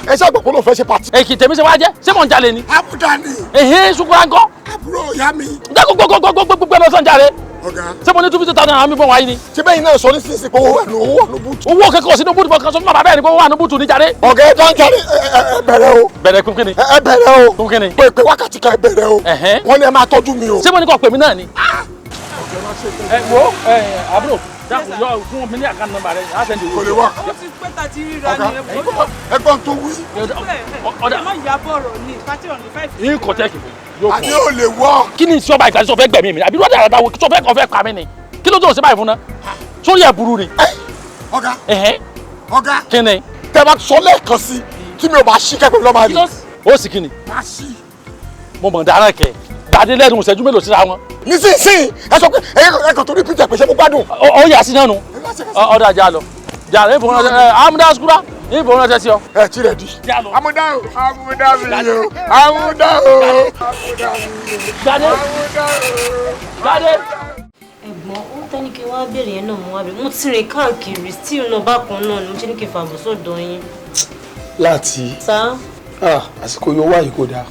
D: ẹ ṣàgbọ̀ pé ló fẹ́ ṣe pàtì.
B: èkì tèmi ṣe wá jẹ́ ṣé mò ń jalè ni.
D: àbúdá ni
B: sukura ńkọ́.
D: àbúrò ìyá mi.
B: jẹ́ gbogbo ẹ̀ lọ sàn jàre.
D: ọ̀gá
B: ṣé mo ní 250,000 àwọn mi bọ̀ wáyé ni.
D: ṣé bẹ́ẹ̀ náà sọ ní sísìn pé owó wà ní búùtù.
B: owó kẹ́kọ̀ọ́ sínú búùtù bọ̀ kan sọ fún bàbá bẹ́ẹ̀ ni pé owó wà ní búùtù ní jàre.
D: ọ̀gá ẹ tó ń jáde ẹ bẹ̀rẹ̀ o.
B: bẹ̀rẹ̀ kún kíni.
D: ẹ bẹ̀rẹ̀ o.
B: kún kíni.
D: pé wákàtí kan ẹ bẹ̀rẹ̀ o. wọ́n ní ẹ máa tọ́jú mi o.
B: ṣé mo ní kọ́ pè mí náà ni. wo àbúrò dákun yọ fún mi ní àkáǹtì nọ́mbà rẹ á sẹ́ndì owó.
D: kò lè wá.
C: ó ti pẹ́ tà tí ríra ni
D: ẹ̀gbọ́n tó wí.
C: ọ̀dà má yà bọ̀rọ̀ ni pátí ọ̀nì 5.
B: ní kọ̀tẹ́kì
D: àti ò lè wọ́.
B: kí ni ìṣe ọba ìgbà tí sọ fẹ́ gbẹ̀mí mi àbí lọ́dà àdáwọ̀ sọ fẹ́ kàn fẹ́ pa mí ni kí ló tó ṣe báyìí fún náà sórí ẹ̀ burú ni.
D: ọ̀gá ọ̀gá
B: kí ni.
D: tẹ bá sọ lẹ́ẹ̀kan sí tí mi ò bá ṣí kẹ́kọ̀ọ́ lọ́ọ́ máa rí.
B: ó sì kí ni.
D: máa ṣí.
B: mo mọ̀ dáná kẹ̀ gbadé lẹ́nu ìṣẹ́jú mélòó síra wọn.
D: nísinsìnyí ẹ sọ pé ẹ̀kọ́ tó ní pété pèsè mo gbádùn.
B: ó yà sí náà nù ọ̀dà jà lọ jà lọ ìfowópamọ́ amúdá sukura ìfowópamọ́ sí ọ.
D: ẹ ti rẹ̀ di. amúdá o amúdá mi o amúdá o amúdá mi o
B: gbadé
D: amúdá o
B: gbadé.
G: ẹ̀gbọ́n ó tẹ́ni kí wọ́n á béèrè yẹn náà mo wá bẹ̀rẹ̀ mo ti rìn káàkiri still náà bákan náà ni mo ṣe ní kí n fàbọ̀ sọ́dọ̀ yín.
H: láti
G: sá.
H: àsìkò yóò wáyé kó dáa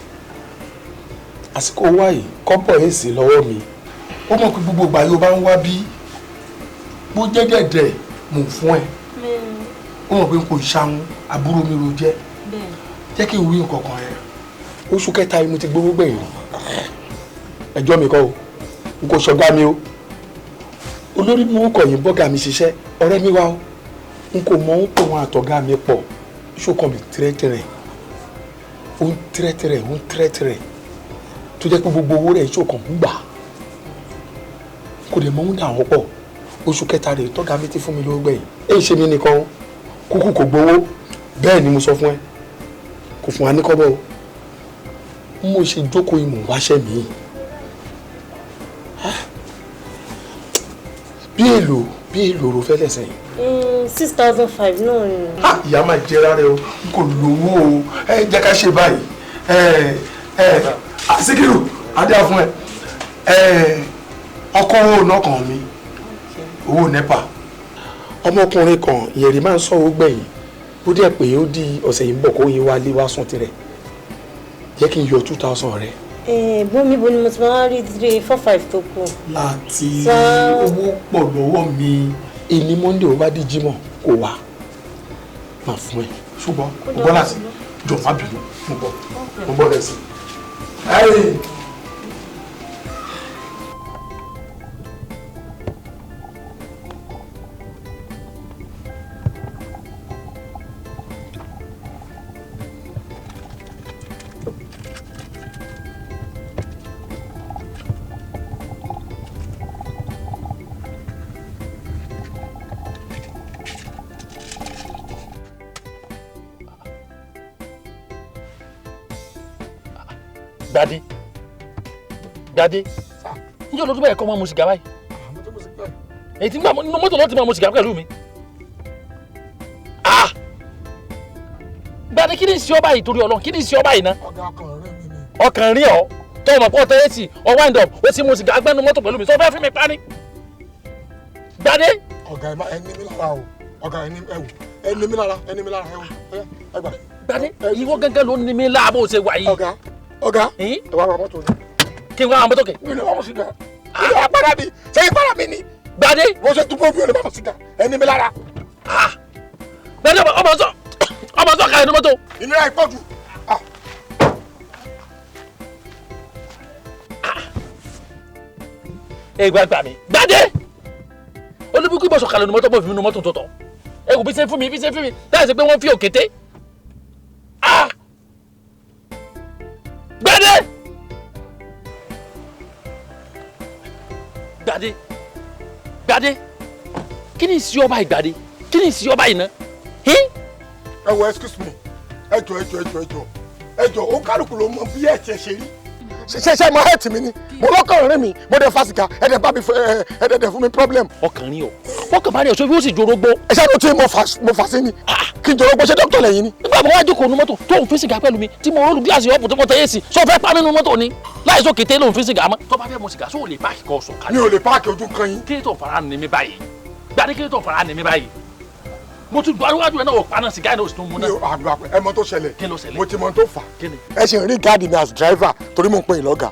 H: àsìkò wáyé kọ́pọ̀ èsì lọ́wọ́ mi ó mọ̀ pé gbogbo ìgbà yóò bá ń wá bí bó jẹ́ dẹ̀dẹ̀ mò ń fún ẹ ó mọ̀ pé n kò ṣàwọn àbúrò mi ro jẹ́ jẹ́ kí n wí nǹkan kan ẹ oṣù kẹta yìí mo ti gbowó gbẹ̀yìn ẹjọ́ mi kọ́ o n kò ṣọ̀gá mi o olórí burúkú yìí bọ́gà mi ṣiṣẹ́ ọ̀rẹ́ mi wá o n kò mọ̀ ń pè wọn àtọ̀gá mi pọ̀ ṣókàn mi tẹ́rẹ́tẹ́rẹ́ ó ń tẹ́rẹ́tẹ́rẹ́ ó ń tẹ́rẹ́tẹ́rẹ́ tó jẹ́ pé gbogbo owó rẹ̀ ṣókàn ń gbà kò dẹ̀ mọ̀ ń dà wọ́n pọ̀ oṣù kẹta rẹ̀ tọ́gà mi ti fún mi lówó gbẹ̀yìn èyí ṣe mí nìkan kúkú kò gbowó bẹ́ẹ̀ ni mo sọ fún ẹ kò fún wa ní kọ́bọ̀ o mo ṣe jókòó ìmọ̀ wáṣẹ́ mi bí èlò ro fẹ́lẹ̀ sẹ́yìn.
G: 6,500 náà ni.
H: ìyá máa jẹ rárẹ o n kò lówó o ẹ jẹ́ ká ṣe báyìí Síkírù adé fún ẹ ọkọ owó náà kàn mí owó NEPA ọmọkùnrin kan ìyẹ̀rì máa ń sọ owó gbẹ̀yìn ó dẹ̀ pé ó di ọ̀sẹ̀ yìí ń bọ̀ kó yín wá lé wá sùn tirẹ̀ jẹ́ kí n yọ 2,000 rẹ̀.
G: bómi bo ni mo ti máa rí 3-4-5 tó kù.
H: láti owó pọ̀ lọ́wọ́ mi ìní Monday ó bá di Jímọ̀ kó wá máa fún ẹ ṣùgbọ́n mo bọ́ láti jọ má bínú mo bọ́ lẹ́sìn.
B: Gbadé níjọ́ ló tún bẹ̀rẹ̀ kọ́ mọ́ mu sìgá báyìí èyí tí nínú mọ́tò lọ́ọ́ ti máa mu sìgá pẹ̀lú mi. Gbadé kí ni ìṣe ọba yìí torí Ọlọ́run kí ni ìṣe ọba yìí ná. ọkàn rí ọ tó ọmọ pọ̀ tẹ́lẹ̀tì ọ wind up ó ti mu sìgá gbẹ́nu mọ́tò pẹ̀lú mi sọ fẹ́ fi mi pa ni. Gbadé.
D: ọ̀gá ẹni mi lára o ọ̀gá ẹni mi lára ẹ gbà.
B: Gbadé ìwọ gángan ló ní mi láàbò ṣe wà yìí.
D: ọ̀gá ẹ wá wà mọ́tò ni.
B: kí n wá àwọn mọ́tò kẹ.
D: mi ò lè wá mọ́ sìgá mi ò apára mi ṣé ipára mi ni.
B: Gbadé.
D: mo ṣe túbọ̀ mi ò lè wá mọ́ sìgá ẹni mi lára.
B: Gbadé ọmọ sọ kàlẹ́ ní mọ́tò.
D: ìnira ìpọ́jù.
B: gbàgbà mi Gbadé olùbíkú ìbọn sọ̀kalẹ̀ ní mọ́tò bọ̀ fi mi nu mọ́tò tọ̀tọ̀ kò bí ṣe fún mi láì ṣe pé wọ́n fi òkété. Gbadé kí ni ìsí ọba ìgbàdé kí ni ìsí ọba ìná.
D: ẹ wọ excuse me ẹjọ ó kálukú ló mọ bí ẹ tiẹ̀ ṣe rí ṣe mọ hẹ́ẹ̀tì mi ni mo lọ́kàn rìn mi mo dẹ̀ fásikà ẹ̀dẹ̀ bá mi ẹ̀dẹ̀ fún mi problem.
B: ọkàn rí o ọkàn bá rí ọ̀ṣọ́ bí ó sì jorógbó.
D: ẹ ṣáà ló tí mo fà sí ni kí n jorógbó ṣe dókítà lẹ́yìn ni.
B: nígbà mo wá jókòó nu mọ́tò tó ń fi sìgá pẹ̀lú mi tí mo rọ́ọ̀lù gíláàsì ọ̀pù tó mọ̀ tẹ́yẹ sí sọ fẹ́ pa nínú mọ́tò ni láì sọ kété ló ń fi sìgá mọ́. tó bá fẹ́ mu sìgá sóò lè páàkì kọ́ sọ̀ kalẹ̀.
D: mi ò lè páàkì ojú kan yín.
B: kí tó fara ni mi báyìí Gbadé kí tó fara ni mi báyìí mo tún gbọ́ àwájú ẹ̀ náà wò paná sìgá ẹ̀ náà ó sì tún mú náà.
D: mi ò àgbà ẹ mọ tó ṣẹlẹ̀
B: kí ló ṣẹlẹ̀
D: mo ti mọ tó fà
B: kí ni.
D: ẹ ṣe ń rí gáàdì mi as driver torí mo ń pè é lọ́gà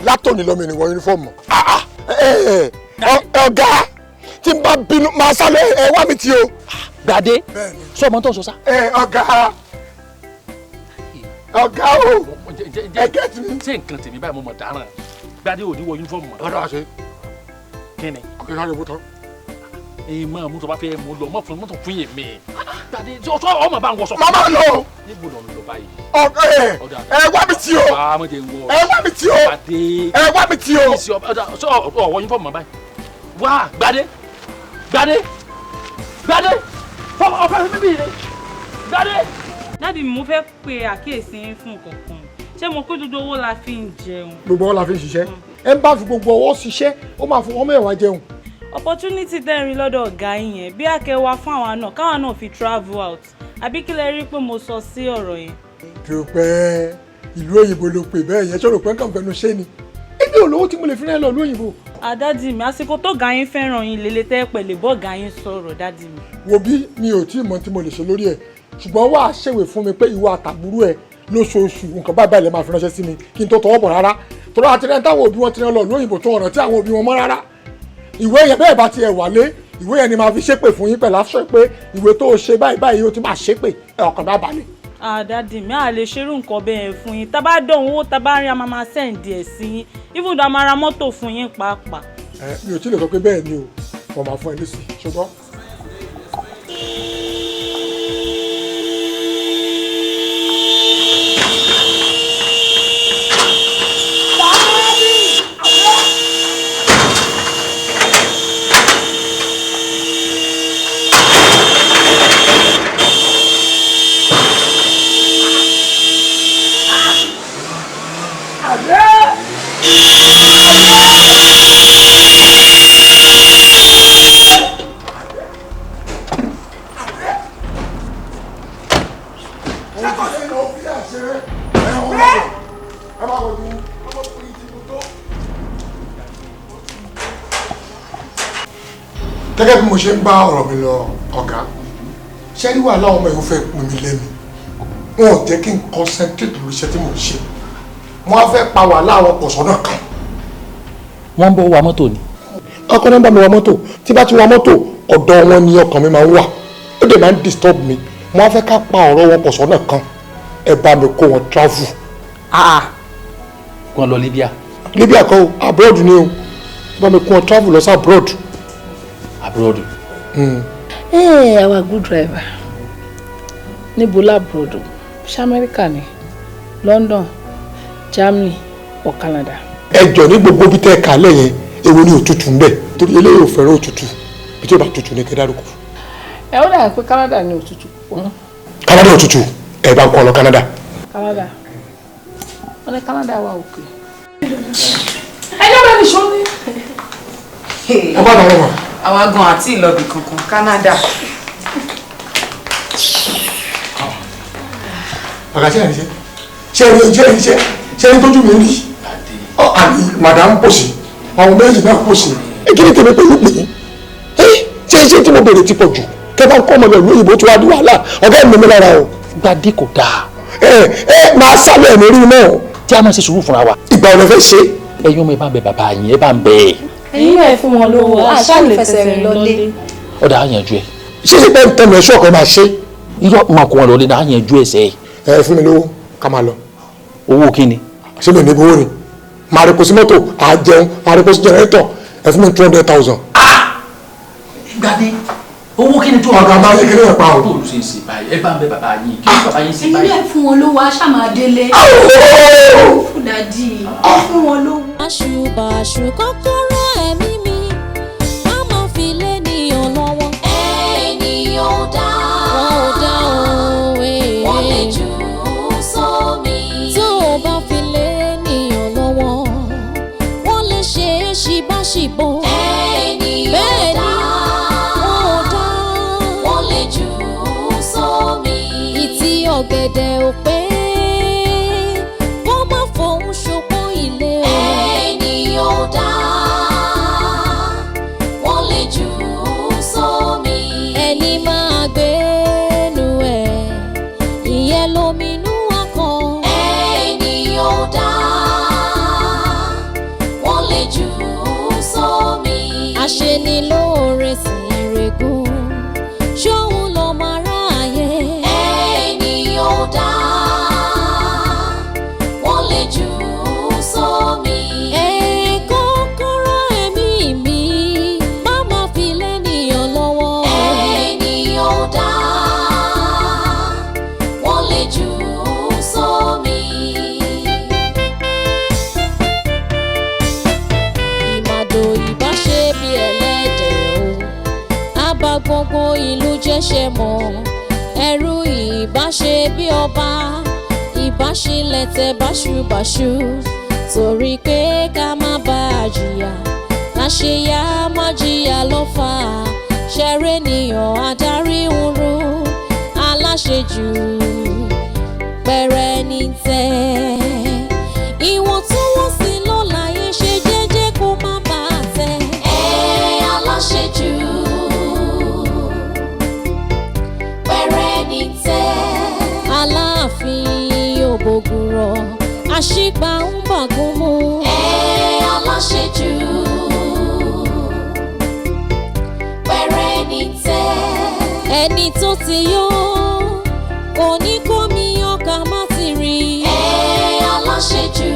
D: látòní lọ́mọ ènìyàn yunifọ́ọ̀mù. ọ̀gá tí n bá bínú máa sálọ ẹ wá mi tí o.
B: Gbadé sọ ọmọ tó ń sọ sá.
D: ọ̀gá o ẹ gẹ́tì mi.
B: ṣé nǹkan tèmi báyìí mo mọ̀ dáràn Gbadé ò ní wọ yunifọ́ọ̀mù mọ́.
D: ọ̀dọ̀ àṣẹ.
B: kí ni.
D: ọ̀gá rẹ̀ bó tán.
B: èyí máa mú tó bá fẹ́ mú lọ mọ́tò fún yèmí. Gbadé ọmọ bá ń wọṣọ.
D: Màmá lọ.
B: Níbo lọ lọ báyìí?
D: Ẹ wá mi tí o. Ẹ wá mi tí o. Ẹ wá mi tí o.
B: Sọ ọwọ́ yín fọ́ọ̀mù báyìí. Wá Gbadé ọkọ mi bí ilé Gbadé.
I: Dádì mi mo fẹ́ pe àkíyèsí yín fún kankan. Ṣé mo pé gbogbo owó la fi ń jẹun?
D: Gbogbo owó la fi ń ṣiṣẹ́. Ẹ ń bá fi gbogbo ọwọ́ ṣiṣẹ́, ó máa fún ọmọ ẹ̀wà jẹun.
I: Opportunity tẹ́rin lọ́dọ̀ ọ̀gá yín yẹn bí àkẹwà fún àwa náà káwa náà fi travel out. Àbí kí lẹ rí pé mo sọ sí ọ̀rọ̀ yẹn?
D: Rò pé ìlú òyìnbó ló pè bẹ́ẹ̀ yẹn, ṣé rò pé kàn fẹnu ṣé ni? Ebi olówó tí mo lè fi rẹ́ lọ ìlú òyìnbó.
I: Dádì mi, àsìkò tó ga yín fẹ́ràn yín lélẹ̀ tẹ́ pẹ̀lẹ́ bọ́ ga yín sọ̀rọ̀ dádì mi.
D: Wo bí mi ò tí ì mọ tí mo lè ṣe lórí ẹ̀, ṣùgbọ́n wàá ṣèwé fún mi pé ìwọ àtàbúrú ẹ̀ lóṣooṣù nǹkan báyìí lè máa fi ránṣẹ́ sí mi kí n tó tọwọ́ bọ̀ rárá. Tọ́lá àti rẹ̀ táwọn òbí wọn ti rán lọ ìlú òyìnbó tó ọ̀ràn tí àwọn òbí wọn mọ́ rárá. Ìwé yẹn bẹ́ẹ̀ bá tiẹ̀ wálé, ìwé yẹn ni máa fi ṣépè fún yín pẹ̀lú aṣọ pé ìwé tó o ṣe báyìí ó ti máa ṣépè ọkàn bá balẹ̀.
I: Dádì mi à lè ṣerú nǹkan bẹ́ẹ̀ fún yín tá bá dán owó tá bá rí a máa sẹ́ǹdì ẹ̀ sí yín even though a máa ra mọ́tò fún yín pàápàá.
D: Mi ò tí lè sọ pé bẹ́ẹ̀ ni o wọ́n máa fún ẹ lésì ṣùgbọ́n. Gẹ́gẹ́ bí mo ṣe ń bá ọ̀rọ̀ mi lọ ọ̀gá ṣé rí wàhálà ọmọ ẹ̀ ń fẹ́ pin mi lẹ́nu wọn ò jẹ́ kí n concentrate lórí iṣẹ́ tí mo ń ṣe wọ́n á fẹ́ pa wàhálà àwọn pọ̀ sọ́nà kan.
B: Wọ́n ń bọ̀ wa mọ́tò ni.
D: Ọkọ náà bá mi wa mọ́tò tí bá ti wa mọ́tò ọ̀dọ̀ wọn ni ọkàn mi máa ń wà ó dẹ̀ máa ń disturb mi wọ́n á fẹ́ ká pa ọ̀rọ̀ wọn pọ̀ sọ́nà kan ẹ bá mi kó wọn travel.
B: Wọ́n lọ Libya.
D: Libya kọ́ abroad ni o ẹ bá mi kó wọn travel lọ sí abroad.
B: Abroad.
J: Our good driver. Níbo l'abroad? Ṣé America ni? London, Germany or Canada?
D: Ẹ jọ ní gbogbo bí tẹ́ ẹ kálẹ̀ yẹn èwo ni òtútù ń bẹ torí eléyìí ò fẹ́ràn òtútù bí tí ó bá tutù ní kẹ́ dárúkọ.
J: Ó dà pé Canada ni òtútù púpọ̀.
D: Canada òtútù ẹ bá ń kọ́ lọ Canada.
J: Canada. Wọ́n ní Canada wà òkè. Ẹjọ́ bẹ́ẹ̀ ni ṣọ́ni.
D: Ẹ bá dàrọ́ mọ̀.
K: Àwa gan àti ìlọ́bì kankan Canada.
D: Àgàṣe àníṣe ṣe ẹni tójú mi rí àní madam pòsì àwọn méjì náà pòsì kí ni tèmi pẹ̀lú pè é ṣe tí mo bèrè ti pọ̀ jù kẹ́ bá ń kọ́ ọmọ ìlú òyìnbó tí wàá di wàhálà ọ̀gá ẹ̀ mímí lára o.
B: Gbadé kò dáa.
D: Máa sálẹ̀ ẹ̀mí rí náà.
B: Tí a máa ṣe sùúrù fúnra wa.
D: Ìgbà ọ̀nà fẹ́ ṣe.
B: Ẹ̀yin ọmọ ẹ bá ń bẹ bàbá yín ẹ bá ń bẹ.
J: Ẹ̀yin náà fún wọn lówó àṣà lè fẹsẹ̀ rìn lọlé.
B: Ọ̀dà á yanjú ẹ.
D: Ṣé ṣe pé ń tẹnu ẹ̀ṣọ́ ọ̀kan máa ṣe.
B: Irọ́ máa kó wọn lọ lé náà á yanjú ẹsẹ̀.
D: Ẹ fún mi lówó ká máa lọ.
B: Owó kí ni?
D: Ṣé mi ní owó ni? Màá rí kó sí mọ́tò àjẹun màá rí kó sí jẹnẹrétọ̀ ẹ fún mi 200,000.
B: Gbadé owó kí ni tó
D: ọ̀gá máa yé kí ni ẹ̀ pa o.
B: Bóòlù ṣe ń ṣe báyìí ẹ bá ń bẹ bàbá yín kí ni bàbá yín ṣe báyìí.
J: Ẹ̀yin náà fún wọn lówó àṣà máa délé. Fúdàdì ẹ fún wọn lówó.
A: Àṣùbàṣù kọ́kọ́rọ́ ẹ̀mí mi má máa fi lé ènìyàn lọ́wọ́. Ènìyàn dá wọn ò dá òwe. Wọ́n lè jù ú sómi. Tó o bá fi lé ènìyàn lọ́wọ́ wọ́n lè ṣe é ṣìbáṣìbò. Ènìyàn dá wọn ò dá wọ́n lè jù ú sómi. Ìtì ọ̀gẹ̀dẹ̀ ò pé kó má fòun ṣokùn ilé o. Ènìyàn dá wọ́n lè jù ú sómi. Ẹni máa gbénu ẹ̀ ìyẹn lóminú akàn. Ènìyàn dá wọ́n lè jù ú sómi. Aṣenilóore sì rẹ̀gùn ṣóun lọ máa ráàyè. Ènìyàn dá wọ́n lè jù ú sómi. Kọ́kọ́rọ́ ẹ̀mí mi má máa fi lẹ́nìyàn lọ́wọ́. Ènìyàn dá ìbá ṣe bí ẹlẹ́dẹ̀ o àbá gbogbo ìlú jẹ́ṣẹ̀ mọ́ ẹrú ìbá ṣe bí ọba ìbá ṣe lẹ́tẹ̀ báṣubàṣu torí pé ká má bá a jìyà àṣeyá má jìyà ló fà á ṣẹ̀rẹ̀ nìyàn adarí oru aláṣejù pẹ̀rẹ̀ ní tẹ́ ìwọ̀ntúnwọ̀nsì ló láyé ṣe jẹ́jẹ́ kó má bà á tẹ́ aláṣejù pẹ̀rẹ̀ ní tẹ́ aláàfin òbògùrọ̀ àṣìgbà ń bàgún mú aláṣejù pẹ̀rẹ̀ ní tẹ́ ẹni tó ti yó kò ní kó mi ọkà má ti rí aláṣejù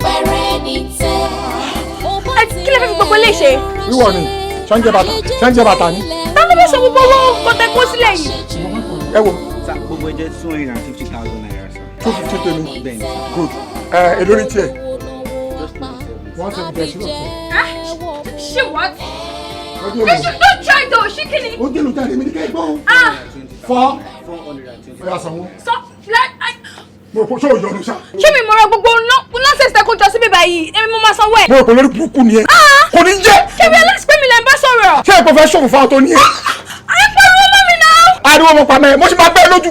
A: pẹ̀rẹ̀ ní tẹ́.
C: kí lè fi gbogbo lè ṣe.
D: wíwọ ni ṣáńjẹ bàtà ni.
C: táwọn bá sọ gbogbo owó kọtẹ kó sílẹ̀ yìí.
D: ẹ wo.
L: gbogbo ẹ jẹ́ 250,000 naira sir.
D: 250 tèmi. good èló ní tiẹ̀. 170 ṣílọ.
C: ṣé what? don't try though ṣíkìní.
D: ó jẹ́ lóta èmi ní ká ẹgbọ́n. 420. ọ̀yà sanwó.
C: so like
D: mo rò pé ṣé o yọnu ṣá.
C: ṣé mi mọ̀rọ̀ gbogbo nonsense tẹ́ kó jọ síbí báyìí èmi mo máa sanwó ẹ̀.
D: mo rò pé lórí burúkú ni ẹ. kò ní jẹ́.
C: kébí ẹlẹ́sìn pé mi lẹ́ ń bá sọ̀rọ̀.
D: ṣé ẹ kò fẹ́ ṣòwò fáwọn tó ní ẹ.
C: ẹ pariwo mọ́ mi náà.
D: ariwo mo pa mẹ́ mo sì máa bẹ́ẹ̀ lójú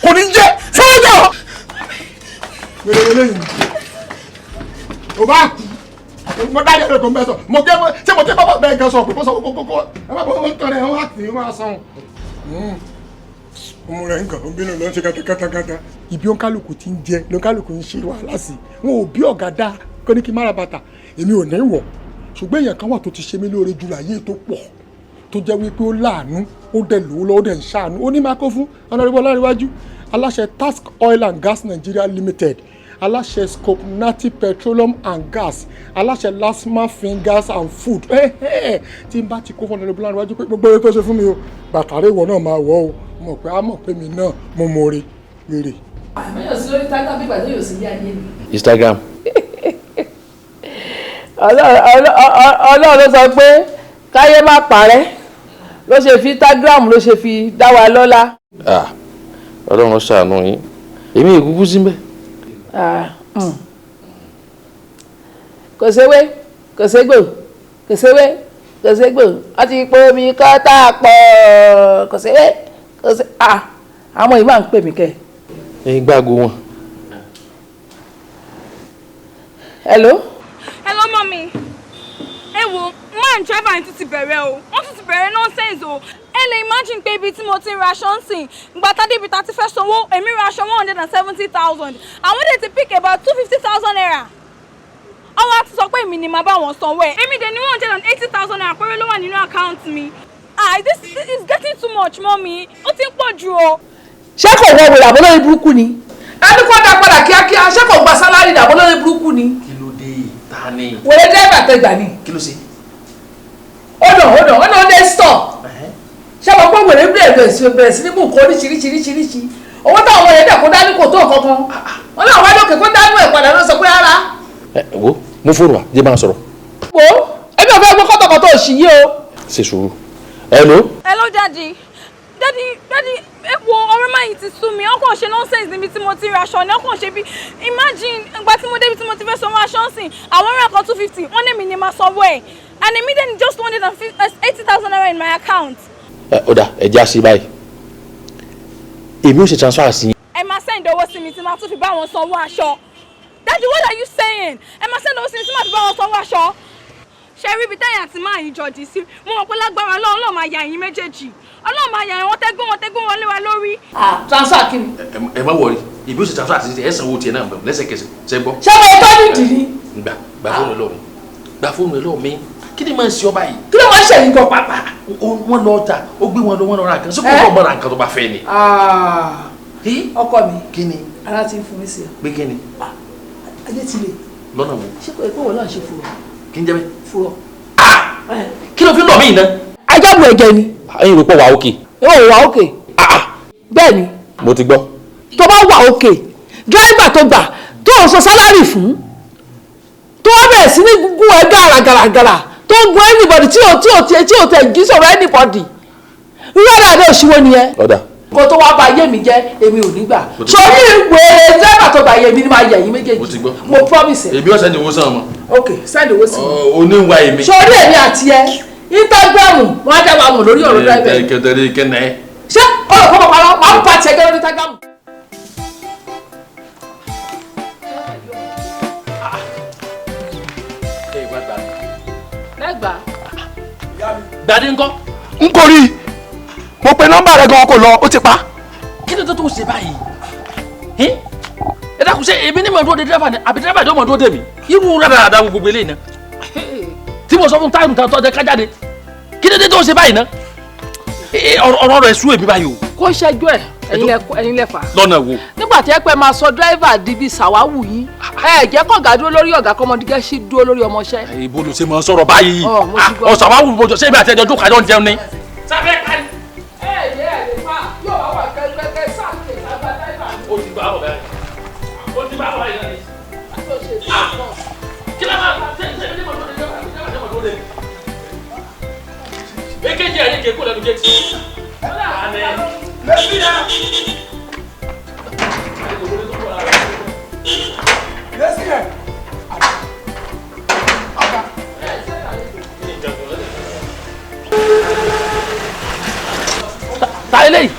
D: kò ní jẹ́ sọ́jọ́. wẹ́rẹ́ lẹ́yìn o bá kú mo dájọ́ lè tó ń bẹ́ sọ mo gé ṣé mo tẹ́ bàbá bẹ́ẹ̀ gan sọ pé kó sọ kókó ẹ má bọ́ wọn tọrẹ ẹ wọn á tì í wọn á sàn. ọmọ rẹ̀ ń kàn ń bínú ló ń ṣe kátàkátà ibi òǹkálùkù ti ń jẹ lóǹkálùkù ń ṣe wàhálà sí wọn ò bí ọ̀gá dá kó ní kí n má ra bàtà èmi ò ní wọ̀ ṣùgbọ́n èèyàn kan wà tó ti ṣe mí lóore jù láyé tó pọ̀ tó jẹ́ wípé ó láàánú ó dẹ̀ lówó lọ́wọ́ ó dẹ̀ ń ṣàánú ó ní máa kó fún ọ̀nàrẹ́bọ̀ ọlárẹ̀wájú aláṣẹ Task Oil and Gas Nigeria Limited aláṣẹ Scopnati Petroleum and Gas aláṣẹ Lasma Fingers and Food tí n bá ti kó fún ọ̀nàrẹ́bọ̀ ọlárẹ̀wájú pé gbogbo ewé tó ṣe fún mi o bàtàrẹ́ ìwọ náà máa wọ̀ o mọ̀ pé a mọ̀ pé mi náà mo mọ̀ọ́re rere.
J: àmọ́ yóò sí lórí Instagram bí ìgbà tó yóò sí ní ayé mi.
B: Instagram.
J: Ọlọ́run ló sọ pé káyé má parẹ́ ló ṣe fi Instagram ló ṣe fi dá wa lọ́lá.
B: Ọlọ́run ṣàánú yín èmi ìkúkú sí mbẹ́.
J: kò séwé kò ségbò kò séwé kò ségbò wọ́n ti pò mí kọ́ tá a pọ̀ kò séwé kò sé àwọn yìí máa ń pè mí kẹ́.
B: ẹ̀yin gbàgbó wọn.
J: hello.
C: hello mọ́mí ẹ wo man driver yẹn tún ti bẹ̀rẹ̀ o wọ́n tún ti bẹ̀rẹ̀ nonsense o ẹ lè imagine pé ibi tí mo ti ń ra aṣọ ń sìn gbàtà débi tá ti fẹ́ sanwó èmi ra aṣọ 170,000 àwọn dẹ̀ ti pick about 250,000 naira ọwọ́ àti sọ pé èmi ni màá bá wọn sanwó ẹ̀ èmi dẹ̀ ní 180,000 naira péré ló wà nínú àkáǹtì mi this is getting too much mọ́mí ó ti ń pọ̀ jù o.
J: ṣé kò wọ wèrè àbọ̀ lórí burúkú ni ẹni kó dá padà kíákíá ṣé kò gba sálárì àbọ̀ lórí burúkú ni.
B: kí ló dé ta ni.
J: wèrè dẹ́gbà tẹ́gbà ni.
B: kí ló ṣe.
J: ó dé stọ̀ ṣé wọ́n pọ̀ wèrè bẹ̀rẹ̀ sí ní mú nǹkan oríṣiríṣiríṣiríṣi owó táwọn ọmọ yẹn dẹ̀ kó dání kò tó kankan wọn náà wáyé òkè kó dánú ẹ̀ padà ló sọ pé rárá.
B: wo mú fóònù wa jẹ́ máa sọ̀rọ̀.
J: wo ẹbí ọ̀fẹ́ gbọ́ kọ́tọ̀kọ́tọ̀ òṣì yìí o.
B: ṣe sùúrù. hello
C: daddy ẹ wo ọ̀rẹ́ máa yìí ti sú mi ọkàn ṣe nonsense níbi tí mo ti ra aṣọ ni ọkàn ṣe bí imagine ìgbà tí mo débi tí mo ti fẹ́ sanwó aṣọ ń sìn àwọn ọ̀rẹ́ kan 250 wọ́n ní mi ni máa sanwó ẹ̀ and immediately just 180,000 naira in my account.
B: ó dà ẹ já sí báyìí èmi ò ṣe transfer sí.
C: ẹ máa send owó sí mi tí máa tún fi bá wọn sanwó aṣọ daddy what are you saying ẹ máa send owó sí mi tí máa fi bá wọn sanwó aṣọ ṣe rí ibi tẹ́yìn àti máa yín jọ̀dí sí mo mọ̀ pé lágbára Ọlọ́run máa yà yín méjèèjì Ọlọ́run máa yà yín wọ́n tẹ́gún wọn lé wa lórí.
J: transfer kí ni.
B: ẹ má wọrí ibi ó ṣe transfer àti ẹ sanwó tiẹ̀ náà lẹ́sẹ̀kẹsẹ̀ ṣe gbọ́.
J: ṣé mo tọ́ nídìí ni.
B: gbà fóònù lọ́wọ́ mi gbà fóònù lọ́wọ́ mi kí ni máa ń ṣe ọba yìí.
J: kí ló máa ń ṣe yín gan pàpà.
B: wọ́n lọ ọjà ó gbé wọn lọ ra nǹkan sókè ọ̀bọ̀n ra nǹkan tó bá fẹ́ ni.
J: ọkọ mi
B: kí ni.
J: ara ti ń fún mi sí ọ.
B: pé kí ni.
J: ajé ti lè.
B: lọ́nà wo.
J: ṣé kò èkó wọ̀ náà ṣe fúrọ̀.
B: kí n jẹ́ bẹ́ẹ̀.
J: fúrọ̀.
B: kí ló fi ń lọ mí iná.
J: ajábu ẹ̀jẹ̀ ni.
B: ẹ̀yin rò pọ̀ wà òkè.
J: yóò wà òkè. bẹ́ẹ̀ ni.
B: mo ti gbọ́.
J: tó bá wà òkè dírẹ́bà tó gbà tó ń san sálárì fún bẹ̀rẹ̀ sí ní gún ẹ gàràgàràgàrà tó ń gun anybody tí ò tẹ̀ jí sọ̀rọ̀ anybody rárá àbẹ́ òṣìwò nìyẹn.
F: ọ̀dà.
J: kó tó wá ba ayé mi jẹ́ èmi ò ní gbà sórí wèrè dẹ́gbà tó ba ayé mi ni máa yẹ yín méjèèjì mo promise ẹ.
B: èmi ọ̀sẹ̀ ni owó sàn ọmọ.
J: ok send owó sí mi.
B: oníwà èmi.
J: sórí èmi àti ẹ Instagram wọn á dá wa mọ̀ lórí ọ̀rọ̀ driver.
B: kẹtẹrẹ kẹnẹ.
J: ṣé ọ̀rọ̀ kọ́ pàpàrọ̀ máa ń pa tiẹ̀ gẹ́gẹ́ ní Instagram. lẹ́gbàá.
B: gbadé ńkọ́.
H: n kò rí i mo pe nọ́mbà rẹ gan kò lọ ó ti pa.
B: kí ló tó tó ṣe báyìí ẹ dákun ṣe èmi ní mọ̀ dúró de dírẹ́fà ni àbí dírẹ́fà yóò mọ̀ dúró de mi irú rádaràdà gbogbo eléyìí náà tí mo sọ fún táìmù tó ọjọ́ kájáde kí ló dé tó ṣe báyìí náà ọ̀rọ̀ rẹ̀ sú èmi báyìí o.
J: kó ṣẹ́jú ẹ̀ ẹ̀yin lẹ́fà.
B: lọ́nà wo.
J: nígbà tí ẹ pẹ́ máa sọ dírẹ́fà di bíi sàwáwù yín ẹ jẹ́ kọ̀gá dúró lórí ọ̀gá kọ́mọdé sí dúró lórí ọmọọṣẹ́.
B: ibo ló ṣe máa sọ̀rọ̀ báyìí ọ̀sàwáwù mojọ ṣé ibi àti ẹjọ́ jókòó àjọ ń jẹun ni. sábẹ́ ká ní.
J: yóò wá wà kẹ́kẹ́ sáàkì àgbà dírẹ́fà.
B: ó ti bá ọ̀ bẹ́ẹ̀ ó ti bá ọ̀ báyìí náà ni. kí ló máa ṣe ní mọ̀tò de dírẹ́fà de. èkejì ẹ̀yìn kékun lẹ́nu géètì. Ta eléyìí.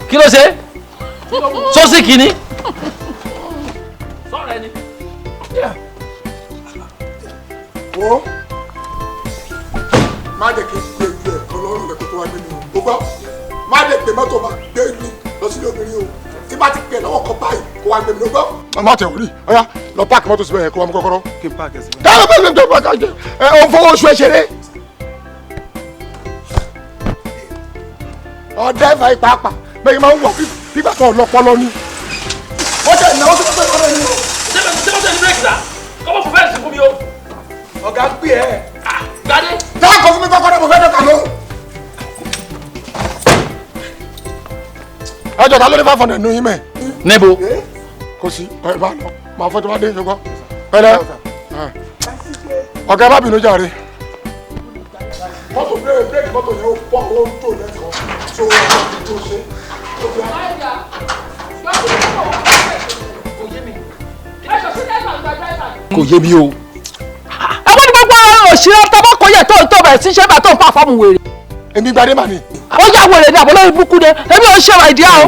B: Kí ló ṣe? Sọ́sì kìíní. Sọ́ọ̀rọ̀ ẹni.
D: Wo má jẹ́ kí n gbé ìlú ẹ̀ ọlọ́run rẹ̀ kó tó wá gbé mi o. O gbọ́ má jẹ́ pé mọ́tò máa gbé mi lọ sílé obìnrin o. Tí bá ti pè lọ́wọ́ kan báyìí kó wá gbé mi o gbọ́. Má tẹ̀ wọ́n rí ọ̀yá lọ páàkì mọ́tò síbẹ̀ yẹn kó wá mú kọ́kọ́rọ́.
H: kí n páàkì ẹsẹ̀.
D: Dáhùn bẹ́ẹ̀ ni tó bá ká jẹ ò ń fọwọ́ oṣù ẹ̀ ṣeré. Ọ̀dẹ́ ìfà ìpàápàá bẹ́ẹ̀ máa ń wà bíbà tó ọlọ́pọlọ ni. Ó jẹ́ ìnáwó tó fẹ́ kọ́lé ni o.
B: Sẹ́mọ̀tò ní bírèkì dá kọ́mọ̀ fún fẹ́ẹ̀sì fún mi o.
H: ọ̀gá gbé ẹ̀.
B: Gbadé.
D: Dáhùn kọ́ fún mi kọ́kọ́rọ́ mo fẹ́ dọ́kà lọ. Ẹjọ́ ta ló ní 500 nù yín mẹ́.
B: Níbo.
D: Kò sí ẹ bá lọ máa fọ́ tó bá dé ìṣòkò. Pẹ̀lẹ́ ọ̀gá ẹ má bínú jàre. Mọ́tò bírèkì mọ́tò yẹn ó pọ̀ ó ń tò lẹ́kọ̀ọ́ tó o wà ní tó ṣe.
B: Kò yé mi o.
J: ẹ wọ́n ní gbogbo òṣèré tabakọ̀yẹ̀ tó ń tó bẹ̀rẹ̀ sí ṣẹ́ bá tó ń pa fọ́ọ̀mù wèrè.
D: Èmi Gbadé mà ní.
J: ó yà wèrè ní àbọ̀lọ́ ìbúkú de èmi ò ṣe wà ìdí à o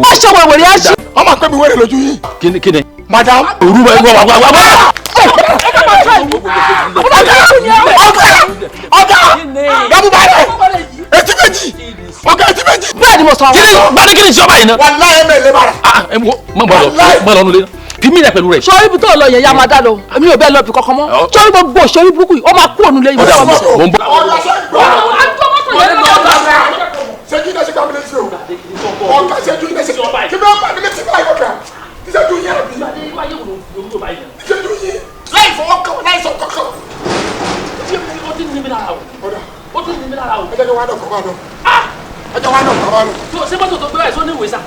J: ó ṣe wèrè á ṣe.
D: Wọ́n máa pẹ́ mi wẹ́rẹ̀ lójú yín.
B: Kíni.
D: Madam.
B: Òru bá wà.
D: Ọ̀gá Gbàmúbárẹ̀ etí méjì ọ̀gá etí méjì.
J: bẹ́ẹ̀ ni mo sọ.
B: Gbadé kí ni ìjọba yìí náà.
D: Wàláhì mẹ́lẹ̀ bára.
B: Mọ̀ lọ́nu lé fi mí lẹ̀ pẹ̀lú rẹ̀.
J: sọ ibi tó lọ yẹn ya máa dá lọ èmi ò bẹ́ẹ̀ lọ bí kankan mọ́ sọ ibi gbogbo òṣèré burúkú yìí ó máa kú òun lé ìwé ọmọ.
B: Mo ń bọ̀.
D: Ṣéjú iná ṣe gbàmílẹ̀ sí o. Ọ̀gá ṣéjú iná ṣe kí bá bá mi létí báyìí ọ̀gá. Ṣéjú yín àbí. Ṣéjú yín láì fọwọ́ kàn láì sọ kankan.
B: Ó ti ní mi lára o. Ó ti ní mi lára o.
D: Ẹ jẹ́ kí wọ́n á dọ̀kọ̀ wá lọ. Ẹ jẹ́ wọ́n á dọ̀kọ̀ wá lọ.
B: Ṣé mọ́tò tó gbé ẹ̀ sọ ní ìwé sá?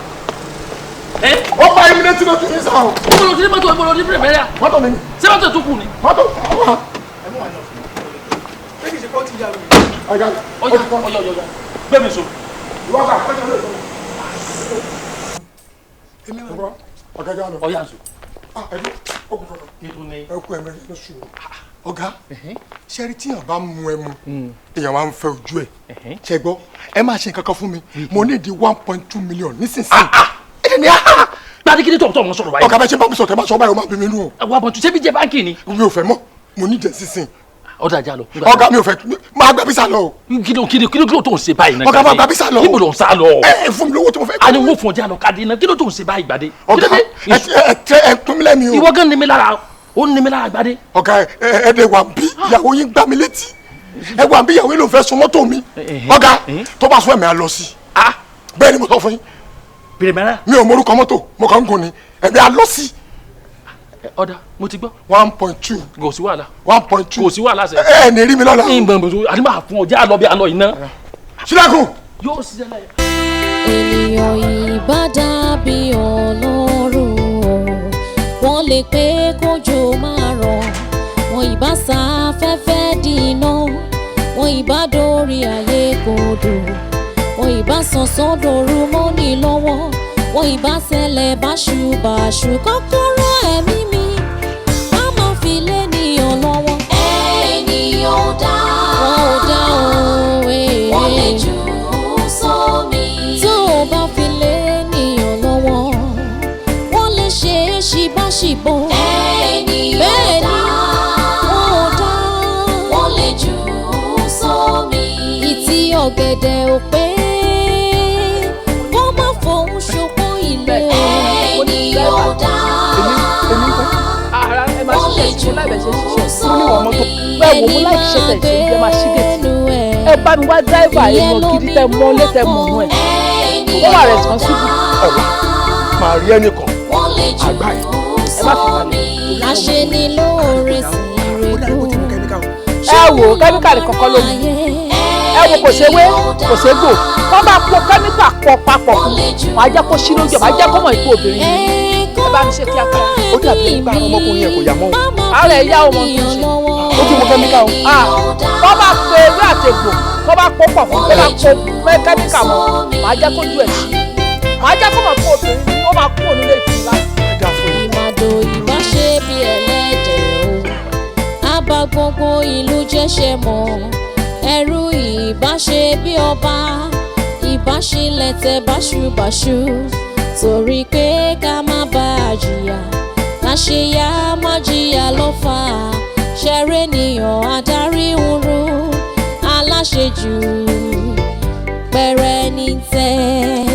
D: Ó pa ẹ̀mí létí lójú yín sáà o.
B: Ìbolo tí mọ́tò ìbolo ní pèrèmẹ́rẹ́ à.
D: Mọ́tò mi ni.
B: Ṣé mọ́tò tó kù ni?
D: Mọ́tò wà. Ọ̀gá
B: ọ̀yọ̀ gbé mi so.
D: ìwọ́n kà pẹ́jọ́ lè sọ. Ọ̀gá já lọ.
B: Ọ̀yà so.
D: Ẹ̀dí ọkùn kankan. Ẹ kú ẹ̀mí ló sùn. Ọ̀gá ṣẹ́rí tíyàn bá mú ẹmu èèyàn máa ń fẹ́ ojú ẹ̀. Ṣé gbọ́ ẹ máa ṣe nǹkan kan fún mi mo ní di 1.2 million nísinsìnyí. Ẹni
B: Gbadé kí ni tọ̀tọ̀ wọn sọ̀rọ̀ báyìí.
D: ọ̀gá bẹ́ẹ̀ ṣe bá mi sọ̀tẹ̀ máa sọ báyìí ó máa bí mi nù.
B: Wà á bọ̀ tún ṣé bí jẹ́ báńkì ni.
D: Mi ò fẹ́ mọ́ mo ní ìdẹ̀ sísìn.
B: Ọ̀dà jà lọ.
D: Ọ̀gá mi ò fẹ́ máa gbà bísà lọ.
B: Kí ló tó ń ṣe báyìí náà.
D: Ọ̀gá máa gbà bísà lọ.
B: Níbo ló ń sá lọ.
D: Ẹ fún mi lówó tí mo fẹ́.
B: A ní wọ́n fún ọjà lọ káàdì náà kí ló tó ń ṣe báyìí Gbadé.
D: Ọ̀gá ẹ tún mi lẹ́mi o.
B: Ìwọ gan ni mi lára ó ní mi lára Gbadé.
D: Ọ̀gá ẹ dẹ̀ wà bí ìyàwó yín gbá mi létí ẹ wà bí ìyàwó yín ló fẹ́ sun mọ́tò mi. Ọ̀gá tó bá sún ẹ̀mí á lọ sí. Bẹ́ẹ̀ ni mo sọ fún yín.
B: Pèrèmẹ́rẹ́.
D: Mi ò morúkọ mọ́tò mo kàn ń gùn ni ẹ̀mí á lọ sí.
B: ọ̀dà mo ti gbọ́.
D: 1.2.
B: kò sí wàhálà.
D: 1.2.
B: kò sí wàhálà sẹ́.
D: ẹ ní rí mi lọ́la.
B: ìgbọ̀n bòtò àti máa fún ọjà lọ bí alọ iná.
D: sílẹ̀kùn.
B: yóò ṣiṣẹ́ láyé.
A: ènìyàn ìbá dàbí Ọlọ́run wọ́n lè pé kójò máa rọ̀ wọ́n ìbá sáfẹ́fẹ́ dínà wọ́n ìbá dórí ayé kodò wọ́n ìbá sọ̀sọ́ dòru mọ́ni lọ́wọ́ wọ́n ìbá ṣẹlẹ̀ báṣubàṣu kọ́kọ́rọ́ ẹ̀mí mi má má fi lé ènìyàn lọ́wọ́. ènìyàn ò dá wọ́n lè jù ú sómi. tó o bá fi lé ènìyàn lọ́wọ́ wọ́n lè ṣe é ṣìbáṣìbọ̀. ènìyàn ò dá wọ́n lè jù ú sómi. ìtì ọ̀gẹ̀dẹ̀ ò pé kó má fọhùn ṣokó ilé. ènìyàn ò dá wọ́n lè jù ú sómi.
J: bẹ́ẹ̀ wò ó láì ṣe tẹ̀ ṣe máa ṣí gèètì ẹ bá mi wá dáìbà èèyàn gidi tẹ mọ́ létẹ mọ̀ ọ́n ẹ̀ ó wà responsible.
D: màá rí ẹnìkan àgbà yìí.
J: ẹ má fi wà ní.
A: láṣẹ ni lóore sí ìrẹ́kù.
J: ẹ wò kẹ́míkà ní kọ́kọ́ ló ní ẹ wò kò ṣe wé kò ṣe gbò wọ́n bá pọ̀ kẹ́míkà pọ̀ papọ̀ wọ́n á jẹ́ kó ṣí lóúnjẹ wọ́n á jẹ́ kó mọ̀ ipò obìnrin ẹ bá mi ṣe kíákíá.
D: ó dàbí nígbà ọmọkùnrin yẹn kò yà mọ́.
J: ààrẹ ìyá ọmọ tó ń ṣe
D: ó tún mọ kẹ́míkà o.
J: wọ́n bá pe ewé àtẹ̀gbò wọ́n bá pọ̀ pọ̀ fún wọ́n bá pe kẹ́míkà mọ́ wọ́n á jẹ́ kó ju ẹ̀ sí wọ́n á jẹ́ kó mọ̀ fún obìnrin ni wọ́n máa kú òun lè fi láti.
A: ìmàdò ìbá ṣe bí ẹlẹ́dẹ̀ o àbá gbogbo ìlú jẹ́ṣẹ̀ mọ́ ẹrú ìbá ṣe bí ọba ìbá ṣe lẹ́tẹ̀ báṣubàṣu torí pé ká má bá a jìyà láṣeyá má jìyà ló fà á ṣẹ̀rẹ̀ ènìyàn adarí wúru aláṣejù pẹ̀rẹ̀ ní tẹ̀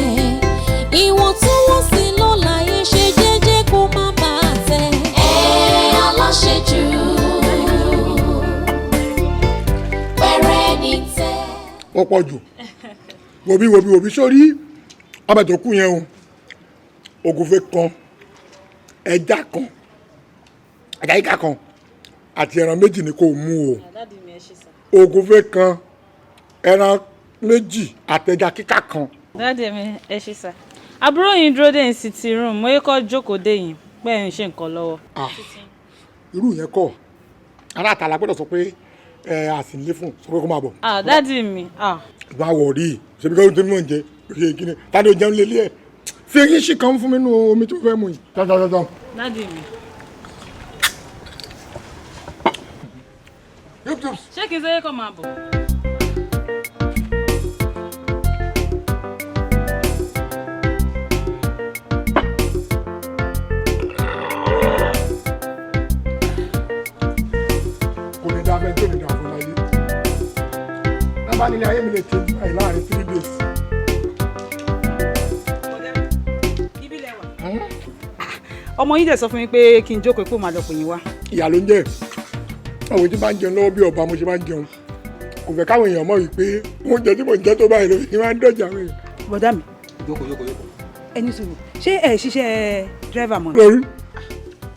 A: ìwọ̀ntúnwọ̀nsì ló láyé ṣe jẹ́jẹ́ kó má bà á tẹ̀ aláṣejù pẹ̀rẹ̀ ní tẹ̀.
D: wọ́n pọ̀ jù wòbí sórí ọbẹ̀ tó kù yẹn o ògúnfe kan ẹja kan àjáyíká kan àti ẹran méjì ni kò mú o ògúnfe kan ẹran méjì àtẹja kíkà kan.
I: dáàdì mi ẹ ṣe sá àbúrò yín dúró dé ní sitting room mo yẹ kó jókòó dé yín pé ẹ ń ṣe nǹkan lọ́wọ́.
D: irú yẹn kọ́ ará àtàlà gbọ́dọ̀ sọ pé àsìnlé fún sọ pé kó máa bọ̀.
I: dáàdì mi.
D: ìgbà wọ̀ rí ṣebí káwọn tó ní mọ̀ ń jẹ òye kíni tani ò jẹun lélẹ̀ ẹ̀ fi eyín ṣì kan fún mi nínú omi tó fẹ́ mu yìí. tọ́tọ́tọ́tọ́.
I: dáàdì mi. ṣé kí n sẹ́yẹ́ kọ́ máa bọ̀.
D: Abẹ́ tó lè dà fún láyé. Lábá nílé ayé mi lè tẹ́ báyìí láàrin 3 days.
I: Ọmọ yín dẹ̀ sọ fún mi pé kí n jókòó pé màá lọ pè yín wá.
D: Ìyá ló ń jẹ́ àwọn tí bá ń jẹun lọ́wọ́ bí ọba mo ṣe bá ń jẹun. Kò fẹ́ káwọn èèyàn mọ̀ wípé oúnjẹ tí mò ń jẹ tó báyìí lórí ni wọ́n á ń dọ̀jà àwọn èèyàn.
I: Bọ̀dá mi.
L: Jókòó.
I: Ẹni sùn ṣé ẹ ṣiṣẹ́ dírẹ́fà mọ́?
D: Lórí.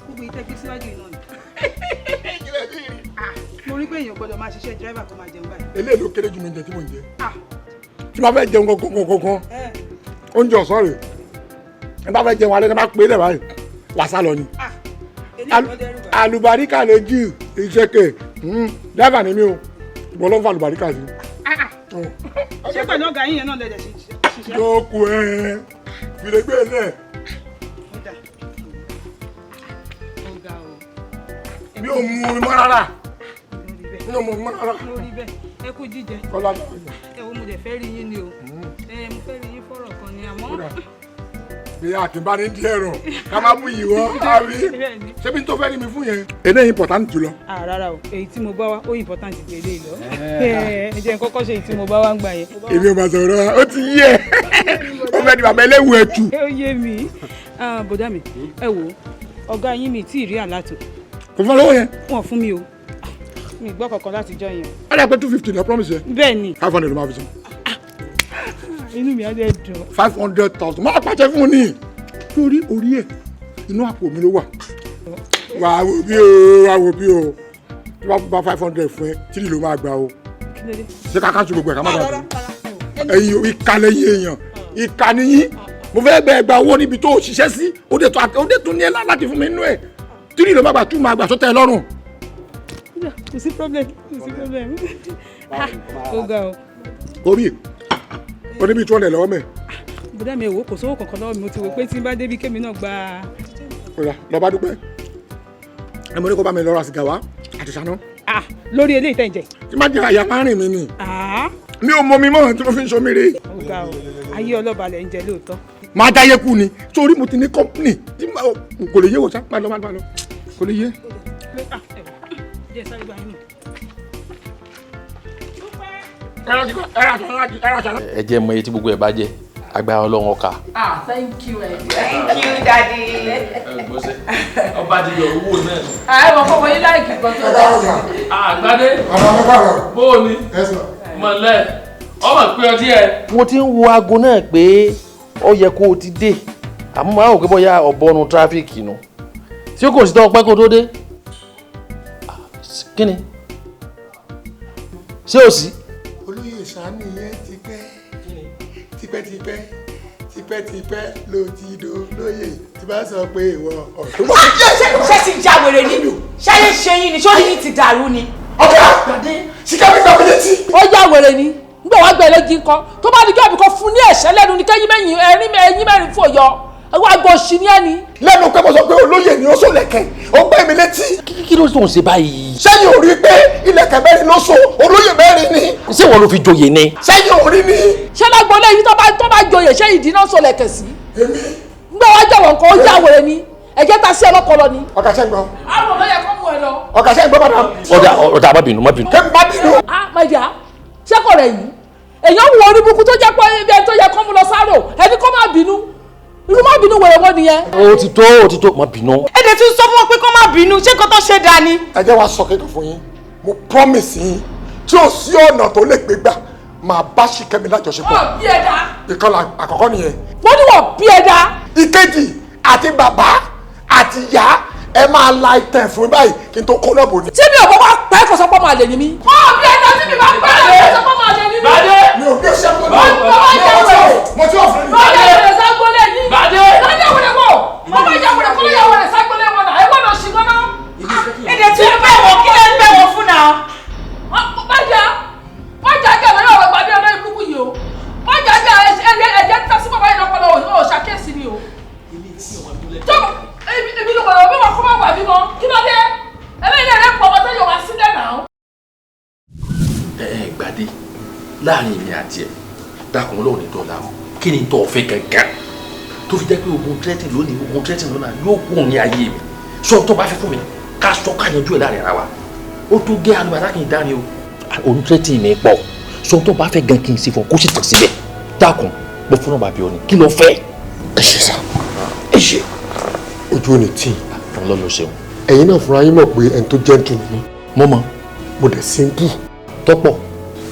I: Gbogbo ìtẹ́jú síwájú iná ni. Mo rí pé èèyàn gbọ́dọ̀ máa ṣiṣẹ́ dírẹ́fà kó máa jẹun báyìí.
D: Eléyìí ló kéré jù mí jẹ tí mò ń jẹ. Tí wọ́n fẹ́ jẹun kankan oúnjẹ ọ̀sán rẹ̀ ẹ bá fẹ́ jẹun alẹ́ ẹ bá pé lẹ̀ báyìí wàsá lọ ni. Àlùbáríkà lójú ìṣẹ́kẹ̀ dírẹ́fà ni mí o ìbọn ló ń fa àlùbáríkà sí.
I: Ṣé pẹ̀lú ọ̀gá yín yẹn náà lẹ́jẹ̀ ṣiṣẹ́?
D: Jókòó fìlẹ́gbẹ́ lẹ̀. Mi ò mú omi mọ́ rárá. Mi ò mú omi mọ́ rárá.
I: Lórí bẹ́ẹ̀ ẹ kú jíjẹ.
D: Kọ́lá náà.
I: Ẹ wo mo dẹ̀ fẹ́ rí yín ni o. Mo fẹ́ rí yín fọ́rọ̀ kan ni àmọ́.
D: Bí àtìbá ní díẹ̀ rọ̀ ká má bú yìí wọ́n àbí. Ṣé bí n tó fẹ́ rí mi fún yẹn? Eléyìí important jùlọ.
I: Rárá o, èyí tí mo bá wá ó important ju eléyìí lọ. Ẹ jẹ́ n kọ́kọ́ ṣe èyí tí mo bá wá ń gbà yẹn.
D: Èmi ò bá sọ̀rọ̀ ó ti yé ẹ̀. Ó fẹ́ di bàbá ẹlẹ́wù ẹ̀tù.
I: Ó yé mi. Bọ̀dá mi, ẹ wo ọ̀gá yín mi tí ì rí àlátò.
D: Kò fún lọ́wọ́ yẹn.
I: Wọ́n fún mi o. Mi gbọ́ kankan láti jọ yẹn.
D: Ó dà pé 250 ni I promise yẹn.
I: Bẹ́ẹ̀ ni.
D: 500 ló máa fi sùn.
I: Inú mi á dẹ̀ dùn.
D: 500,000 máa pàṣẹ fún un ní. Lórí orí ẹ̀ inú àpò mi ló wà. wàá wo bí o tí wọ́n bá 500 fún ẹ 3 ló máa gbà o ṣé ká kájú gbogbo ẹ̀ ká má gbà tó ẹ̀yin ìka lẹ́yìn èèyàn ìka nìyí mo fẹ́ bẹ́ẹ̀ gba owó níbi tó o ṣiṣẹ́ sí ó dé tún ní ẹ láti fún mi nínú ẹ̀ 3 ló máa gbà 2 máa gbà sọ́tẹ̀ lọ́rùn.
I: kò sí problem. ó ga o.
D: obi o níbi 200 lọ́wọ́ mẹ́.
I: bùdá mi èwo kò sówó kankan lọ́wọ́ mi mo ti wò pé tí n bá débi kémi náà gba.
D: lọ bá dúpẹ́ ẹ mo ní kó bá mi lọ ra sìgá wá àti ṣáná.
I: lórí eléyìí tẹ̀ ń jẹ.
D: tí má jẹ àyà máa rìn mí ni. mi ò mọ mi mọ́ tí mo fi ń ṣomire.
I: ó ga o ayé ọlọ́ba lẹ̀ ń jẹ lóòótọ́.
D: máa dáyé kú ni sórí mo ti ní kọ́ńpìnì tí kò lè yé wò sá má lọ kò lè yé.
B: ẹ jẹ́ mọ iye tí gbogbo ẹ̀ bá jẹ́ agbára Ọlọ́run ọkà.
J: Thank you
K: daddy.
B: ọba ti yọ owó náà.
J: ẹ mọ̀ fọwọ́ yín láì kí gbọ́dọ̀.
B: àgbàdé bó o ní mọ̀lẹ́ ọmọ pé ọtí ẹ. mo ti ń wo aago náà pé ó yẹ kó o ti dé àmọ́ máa ń wò pé bóyá ọ̀bọ̀nù tráfíìkì nù tí ó kò sí tọ́ pẹ́ kó tó dé. kí ni ṣé o sí.
D: olóyè sàánì yẹn tipẹ́tipẹ́ ló ti do lóyè tí bá sọ pé ìwọ ọ̀tún.
K: ṣé ti já wèrè ni ṣáyé ṣe yín ni ṣó ní ti dàrú ni.
D: ọ̀gá síkà mi gbà mí létí.
J: ó já wèrè ni nígbà wàá gbẹ lẹ́gí nǹkan tó bá ní kí ọ̀bì kan fún ní ẹ̀ṣẹ́ lẹ́nu ní kẹ́yìn ẹ̀yìn mẹ́rin fò yọ ẹ̀wọ́n àgbọ̀ òṣì ni ẹni.
D: lẹ́nu pé mo sọ pé olóyè ni ó sọ lẹ̀kẹ̀ ó gbé mi létí.
B: kí ló tó ń ṣe báyìí.
D: sẹ́yìn ò rí pé ilẹ̀kẹ̀ mẹ́rin ló so olóyè mẹ́rin ni.
B: ṣé wọn ló fi joyè ni.
D: sẹ́yìn ò rí ni.
J: ṣé lágbóolé yìí tó bá joyè ṣé ìdí náà sọ lẹ̀kẹ̀ sí.
D: èmi.
J: nígbà wàá jọ̀wọ́ nǹkan ó já wèrè ni ẹ̀jẹ̀ ta sí ọlọ́pọlọ ni.
D: ọ̀gá ṣẹ́ ń gbọ́.
J: àwọn olóyè kọ́ mú ẹ lọ.
D: ọ̀gá ṣẹ́ ń gbọ́ madam.
B: ọ̀dà má bínú.
D: kẹ́mi má bínú.
J: my dear ṣé kò rẹ̀ yìí èèyàn wo orí burúkú tó jẹ́ pé ibi ẹni tó yẹ kó mú lọ sáró ẹni kó má bínú irú má bínú wèrè wọ́n nìyẹn.
B: ó ti tó má bínú.
K: ẹ̀dẹ̀ tún sọ fún wọn pé kó má bínú ṣé kó tó ṣe dáa ni.
D: ẹ jẹ́ wá sọ kékeré fún yín mo promise yín tí ò sí ọ̀nà tó lè gbé gbà máa bá Ṣìkẹ́mi lájọṣepọ̀.
J: wọ́n bí ẹ̀dá.
D: ìkọlà àkọ́kọ́ nìyẹn.
J: wọ́n ní wọ́n bí ẹ̀dá.
D: ìkejì àti bàbá àti ìyá ẹ máa la ìtẹ̀ fún báyìí kí n tó kó náà bò ní.
J: tí mi ò bọ́ wá pẹ́ kó sọ pé máa lè ní mi. wọ́n bí ẹ̀dá tí mi bá pẹ́ kó sọ pé máa lè ní mi.
B: Bàdé.
D: mi ò gbé sẹ́kọ̀ọ́
B: mo
D: ti ọ̀fẹ́ mi.
J: bàdé ìwẹ̀rẹ̀ ságbólé yìí.
B: Bàdé.
J: bàdé ìwẹ̀rẹ̀ wọ̀ bàbá ìyàwó kó lè yàwó rẹ̀ ságbólé wọn náà ẹ gbọ́dọ̀ ṣì gbọ́ná.
K: ẹ̀dẹ̀ tún bẹ̀ wọ̀ kí lẹ́ ń bẹ̀ wọ̀ fún náà.
J: májà jẹ́ àwọn ọ̀rọ̀ gbàdé ọ̀nà ìbúkú yìí o májà jẹ́ ẹ̀jẹ̀ tẹ́ sí bàbá ìdọ́kọ̀lọ́ ò ṣàkíyèsí ni o. ibi ló wọ̀rọ̀ bí wọn kọ́ máa wà bí wọn kí ló dé ẹlẹ́yìn rẹ̀ pọ̀ ọmọdé yóò wá sílẹ̀ náà.
B: Gbadé láàrin èmi àti ẹ dákun Ọlọ́run ní dọ́là o kí ni tó fẹ́ gangan tó fi jẹ́ pé ogun tírẹ́tì lónìí ogun tírẹ́tì lọ́nà yóò kún ní ayé mi sọ tó bá fẹ́ fún mi ká sọ ká yanjú ẹ̀ láàrin ara wa ó tó gé alùpàdà kì í dání o. ogun tírẹ́tì mi pọ̀ sọ tó bá fẹ́ gan kí n ṣe fún kó sì tàn síbẹ̀ dákun mo fún ọba bíọ́ ni kí ló fẹ́.
D: ẹ ṣe sá ẹ ṣe ojú ò ní tì í.
B: Ọlọ́run ṣeun.
D: ẹ̀yin náà fúnra yín mọ̀ pé ẹni tó jẹ́ tù mí.
B: mo mọ.
D: mo dẹ̀ simple.
B: tọ́pọ̀.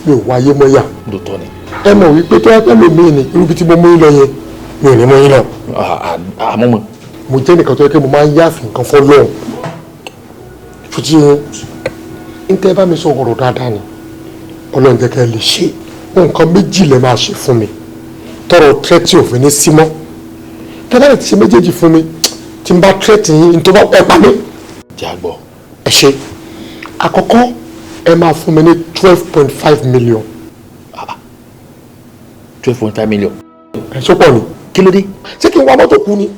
D: mi ò wáyé mọ́yà.
B: lóòótọ́ ni.
D: ẹ mọ̀ wípé tó yẹ pé lómi ni irú bí tí mo mú yín lọ yẹn mi ò ní mú yín lọ.
B: àmọ́ mọ̀.
D: mo jẹ́ nìkan tó yẹ pé mo máa ń yáàfin nǹkan fọ́ lọ́hùn. fújì yẹn ń tẹ́ bá mi sọ ọ̀rọ̀ dáadáa ni Ọlọ́run jẹ́ kẹ́ ẹ lè ṣe nǹkan méjì lẹ máa ṣe fún mi tọrọ tírẹ́tì òfin ní símọ́ tẹ́lẹ̀ ti ṣe méjèèjì fún mi tí n bá tírẹ́tì yín tó bá ẹ pa mí.
B: jẹ́ àgbọ̀.
D: ẹ ṣe àkọ́kọ́ ẹ máa fún mi ní 12.5 million.
B: 12.5 million.
D: ẹ ṣó pọ̀ ni.
B: kí ló dé.
D: ṣé kí n wá mọ́tò kú ni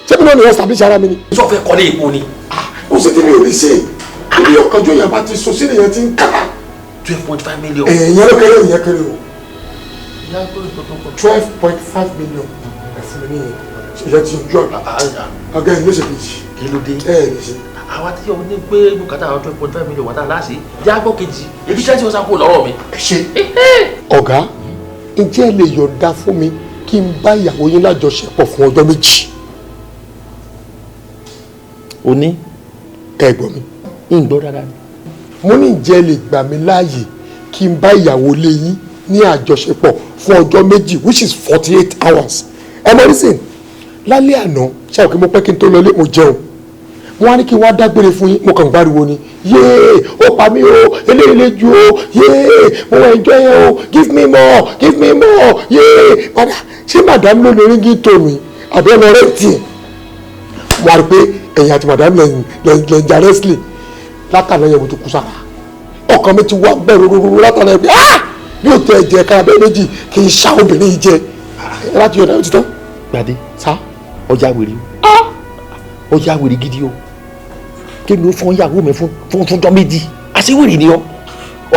D: ṣé mi náà ní establish ara mi ni.
B: sọ fẹ́ kọ́lé epo ni.
D: ó sì ti mi ò ní ṣe ibi ọkànjọ́ yẹn bá ti so sílẹ̀ yẹn ti ń kà.
B: 12.5 million.
D: ìyẹn ló kéré ìyẹn kéré o. 12.5 million ẹ fún mi ní ìyẹn ti ju ọgá ẹ ní ṣe kejì.
B: kí ló dé.
D: ẹ ní ṣe.
B: àwa tí o ní pé bùkátà 12.5 million wà tá a láṣẹ jágbọ́ kejì ebi iṣẹ́ tí o sá kó lọ́rọ̀ mi.
D: ẹ ṣe ọ̀gá ǹjẹ́ ẹ lè yọ̀ǹda fún mi kí n bá ìyàwó yín lájọṣepọ̀ fún ọjọ́ méjì.
B: o ní.
D: ẹ gbọ́ mi.
B: ń gbọ́ dáadáa ni.
D: mo ní ǹjẹ́ ẹ lè gbà mí láàyè kí n bá ìyàwó lé yín ní àjọṣepọ̀ fún ọjọ́ méjì which is 48 hours. ẹ mọ̀ nísìn lálẹ́ àná ṣáà kí mo pẹ́ kí n tó lọlé mo jẹun wọ́n á ní kí wọ́n á dágbére fún yín mo kàn gbáriwo ni yéé ó pa mí o eléyìí lè ju o yéé mo wọ enjoy yẹn o give me more yéé padà ṣé madam ló lórí kí n tó mi àbí ọ̀nà rẹ̀ tiẹ̀ wọ́n á rí pé ẹ̀yìn àti madam lẹ́yìn jà wrestling látàlẹ́ yẹn mo ti kú sára ọkàn mi ti wá bẹ̀rù rúru látàlẹ́ yẹn bí o tẹ ẹ̀jẹ̀ ká abẹ́ méjì kì í ṣá obìnrin yìí jẹ láti yọ̀dá ti tán.
F: Gbadé sá ọjà wèrè o ọjà wèrè gidi o kí ló fún ìyàwó mi fún jọ méjì àṣewèrè ni ọ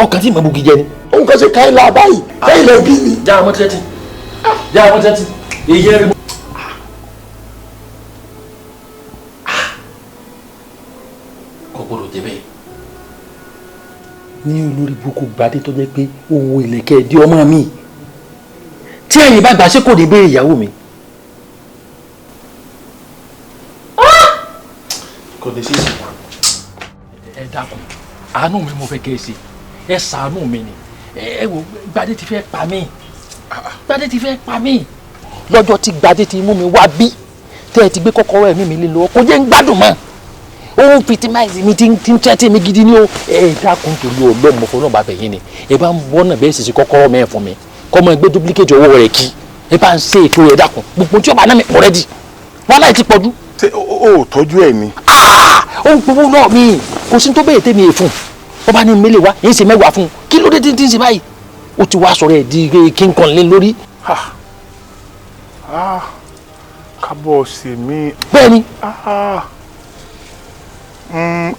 F: ọkàn tí màmú gidi jẹ ni.
D: òun kàn ṣe káyìlá báyìí káyìlá bí mi.
B: já àwọn tẹ́tí èyí ẹ̀rí. kọ́kọ́rọ́ jẹ bẹ́ẹ̀.
F: ní olórí burúkú Gbadé tó jẹ́ pé ohun ìlẹ̀kẹ̀ di ọmọ mi tí ẹ̀yin bá gbà ṣé kò ní béèrè ìyàwó mi.
B: kò lè ṣe é ṣe ẹ dákun àánú mi mo fẹ́ kẹ́ ẹ ṣe ẹ ṣàánú mi ni ẹ wò Gbadé ti fẹ́ pa mí Gbadé ti fẹ́ pa mí.
F: lọ́jọ́ tí Gbadé ti mú mi wá bí tẹ́ ẹ ti gbé kọ́kọ́rọ́ ẹ̀mí mi lé lọ́wọ́ kò jẹ́ ń gbádùn mọ́ òun fitimáìsì mi ti ń tẹ́tí mi gidi ni o ẹ dákun torí ọlọ́mọ fọlọ́ bàbá yín ni ẹ bá ń bọ́ náà bẹ́ẹ̀ sì ṣe kọ́kọ́rọ́ mẹ́ẹ̀ fún mi kọ́ mọ ẹgbẹ́ duplicate owó rẹ̀ kí ẹ bá ń ṣe ètò rẹ̀ dákun gbogbo tí ó bá náà mi pọ̀ rẹ́ di wàhálà ti pọ̀ jù. ṣé o ò tọ́jú ẹ̀ ni.
B: ó ń gbowó náà mi kò sí tó bẹ́ẹ̀ tẹ́mi èèfún ó bá ní mélèé wá èyí ṣe mẹ́wàá fún un kí ló dé tí ń ṣe báyìí ó ti wá sọ̀rọ̀ ẹ̀ di king kong lé lórí.
F: kábọ̀ ṣe mí.
B: bẹ́ẹ̀ ni.